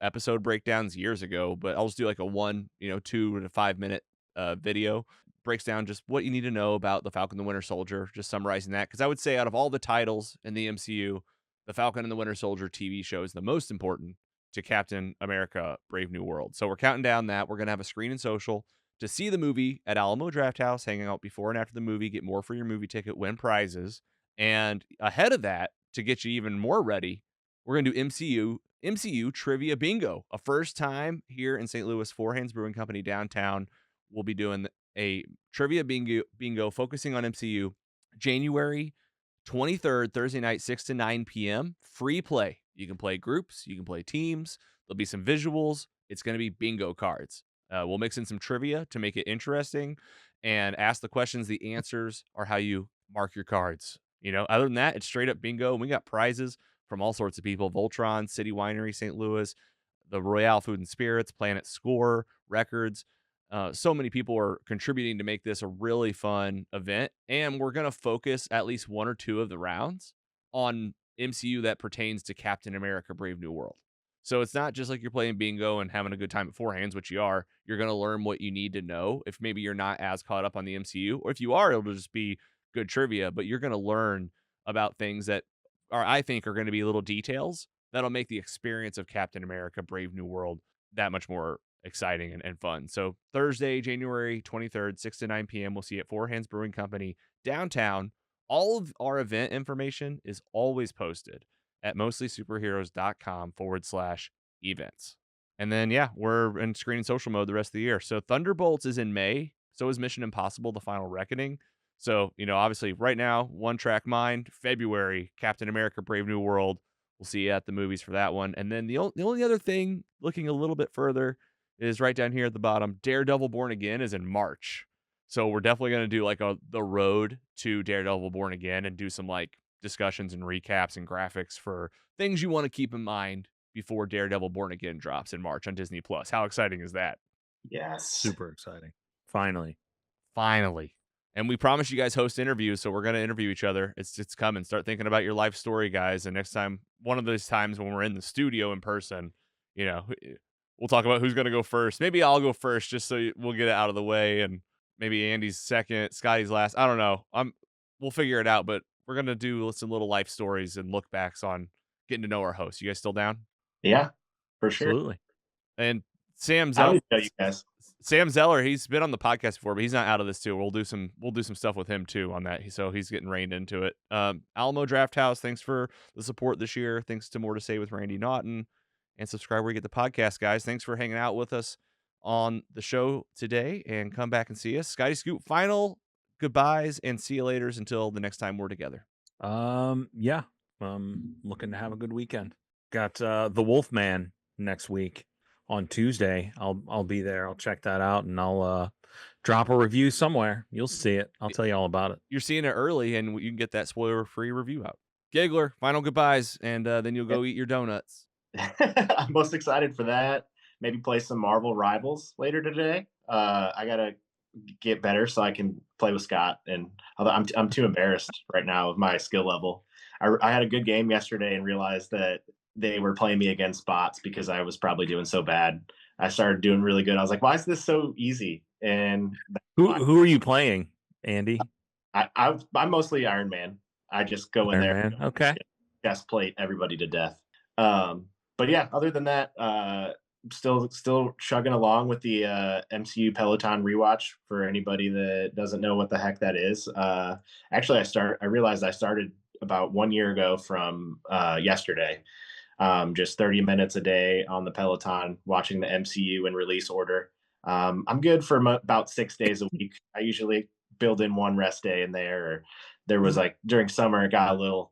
Speaker 1: episode breakdowns years ago, but I'll just do like a 1, 2 to 5 minute video. Breaks down just what you need to know about the Falcon and the Winter Soldier, just summarizing that. Because I would say out of all the titles in the MCU, the Falcon and the Winter Soldier TV show is the most important to Captain America: Brave New World. So we're counting down that. We're going to have a screen and social to see the movie at Alamo Drafthouse, hanging out before and after the movie, get more for your movie ticket, win prizes. And ahead of that, to get you even more ready, we're going to do MCU Trivia Bingo, a first time here in St. Louis for Hands Brewing Company downtown. We'll be doing a trivia bingo focusing on MCU January 23rd, Thursday night, 6 to 9 p.m. Free play. You can play groups. You can play teams. There'll be some visuals. It's going to be bingo cards. We'll mix in some trivia to make it interesting and ask the questions. The answers are how you mark your cards. Other than that, it's straight up bingo. And we got prizes from all sorts of people: Voltron, City Winery, St. Louis, the Royale Food and Spirits, Planet Score, Records. So many people are contributing to make this a really fun event. And we're going to focus at least one or two of the rounds on MCU that pertains to Captain America Brave New World. So it's not just like you're playing bingo and having a good time beforehand, which you are. You're going to learn what you need to know if maybe you're not as caught up on the MCU, or if you are, it'll just be good trivia, but you're going to learn about things that I think are going to be little details that'll make the experience of Captain America Brave New World that much more exciting and fun. So Thursday, January 23rd, 6 to 9 p.m. We'll see you at Four Hands Brewing Company downtown. All of our event information is always posted at mostlysuperheroes.com/events. And then, we're in screening social mode the rest of the year. So Thunderbolts is in May. So is Mission Impossible: The Final Reckoning. So, obviously right now, One Track Mind. February, Captain America Brave New World. We'll see you at the movies for that one. And then the only other thing, looking a little bit further, is right down here at the bottom. Daredevil Born Again is in March. So we're definitely going to do like the road to Daredevil Born Again and do some like discussions and recaps and graphics for things you want to keep in mind before Daredevil Born Again drops in March on Disney Plus. How exciting is that?
Speaker 4: Yes.
Speaker 3: Super exciting. Finally.
Speaker 1: And we promise you guys host interviews, so we're going to interview each other. It's coming. Start thinking about your life story, guys. And next time, one of those times when we're in the studio in person, we'll talk about who's going to go first. Maybe I'll go first just so we'll get it out of the way. And maybe Andy's second, Scotty's last. I don't know. We'll figure it out, but we're going to do some little life stories and look backs on getting to know our hosts. You guys still down?
Speaker 4: Yeah, for sure.
Speaker 3: Absolutely.
Speaker 1: And Sam
Speaker 4: I
Speaker 1: Zeller,
Speaker 4: know you guys.
Speaker 1: Sam Zeller, he's been on the podcast before, but he's not out of this too. We'll do some stuff with him too on that. So he's getting reined into it. Alamo Drafthouse, thanks for the support this year. Thanks to More to Say with Randy Naughton, and subscribe where you get the podcast, guys. Thanks for hanging out with us on the show today, and come back and see us. Scotty Scoop, final goodbyes and see you laters until the next time we're together.
Speaker 3: Yeah. Looking to have a good weekend. Got the Wolfman next week on Tuesday. I'll be there. I'll check that out, and I'll drop a review somewhere. You'll see it. I'll tell you all about it.
Speaker 1: You're seeing it early, and you can get that spoiler-free review out. Giggler, final goodbyes, and then you'll go eat your donuts.
Speaker 4: I'm most excited for that. Maybe play some Marvel Rivals later today. I gotta get better so I can play with Scott, and I'm too embarrassed right now with my skill level. I had a good game yesterday and realized that they were playing me against bots because I was probably doing so bad. I started doing really good. I was like, why is this so easy? And
Speaker 3: who are you playing, Andy?
Speaker 4: I'm mostly Iron Man. I just go in there.
Speaker 3: Man. Okay.
Speaker 4: Chest plate everybody to death. But yeah, other than that, still chugging along with the MCU Peloton rewatch for anybody that doesn't know what the heck that is. Actually, I realized I started about 1 year ago from yesterday. Just 30 minutes a day on the Peloton, watching the MCU in release order. I'm good for about 6 days a week. I usually build in one rest day in there. Or there was like during summer, it got a little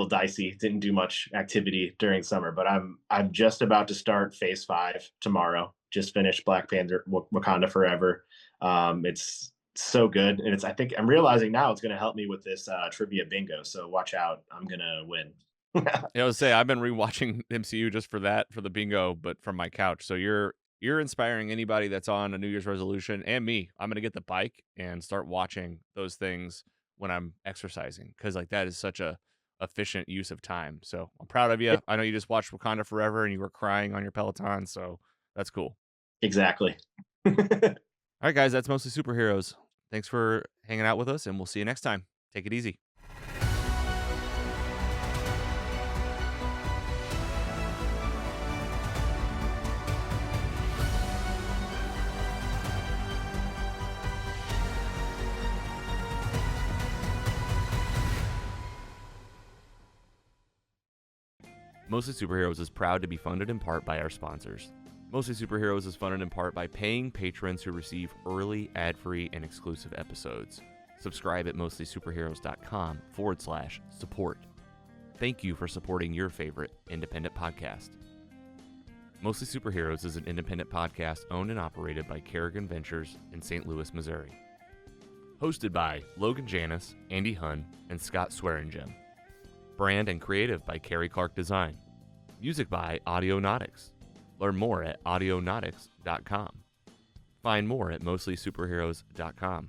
Speaker 4: dicey. Didn't do much activity during summer, but I'm just about to start Phase 5 tomorrow. Just finished Black Panther: Wakanda Forever. It's so good, and I think I'm realizing now it's going to help me with this trivia bingo. So watch out, I'm gonna win.
Speaker 1: I would say I've been rewatching MCU just for the bingo, but from my couch. So you're inspiring anybody that's on a New Year's resolution, and me. I'm gonna get the bike and start watching those things when I'm exercising, because like that is such a efficient use of time. So I'm proud of you. I know you just watched Wakanda Forever and you were crying on your Peloton, so that's cool.
Speaker 4: Exactly.
Speaker 1: All right, guys, that's Mostly Superheroes. Thanks for hanging out with us, and we'll see you next time. Take it easy. Mostly Superheroes is proud to be funded in part by our sponsors. Mostly Superheroes is funded in part by paying patrons who receive early, ad-free, and exclusive episodes. Subscribe at mostlysuperheroes.com/support. Thank you for supporting your favorite independent podcast. Mostly Superheroes is an independent podcast owned and operated by Carrogan Ventures in St. Louis, Missouri. Hosted by Logan Janis, Andy Hunn, and Scott Swearingen. Brand and creative by Carrie Clark Design. Music by Audionautics. Learn more at audionautics.com. Find more at mostlysuperheroes.com.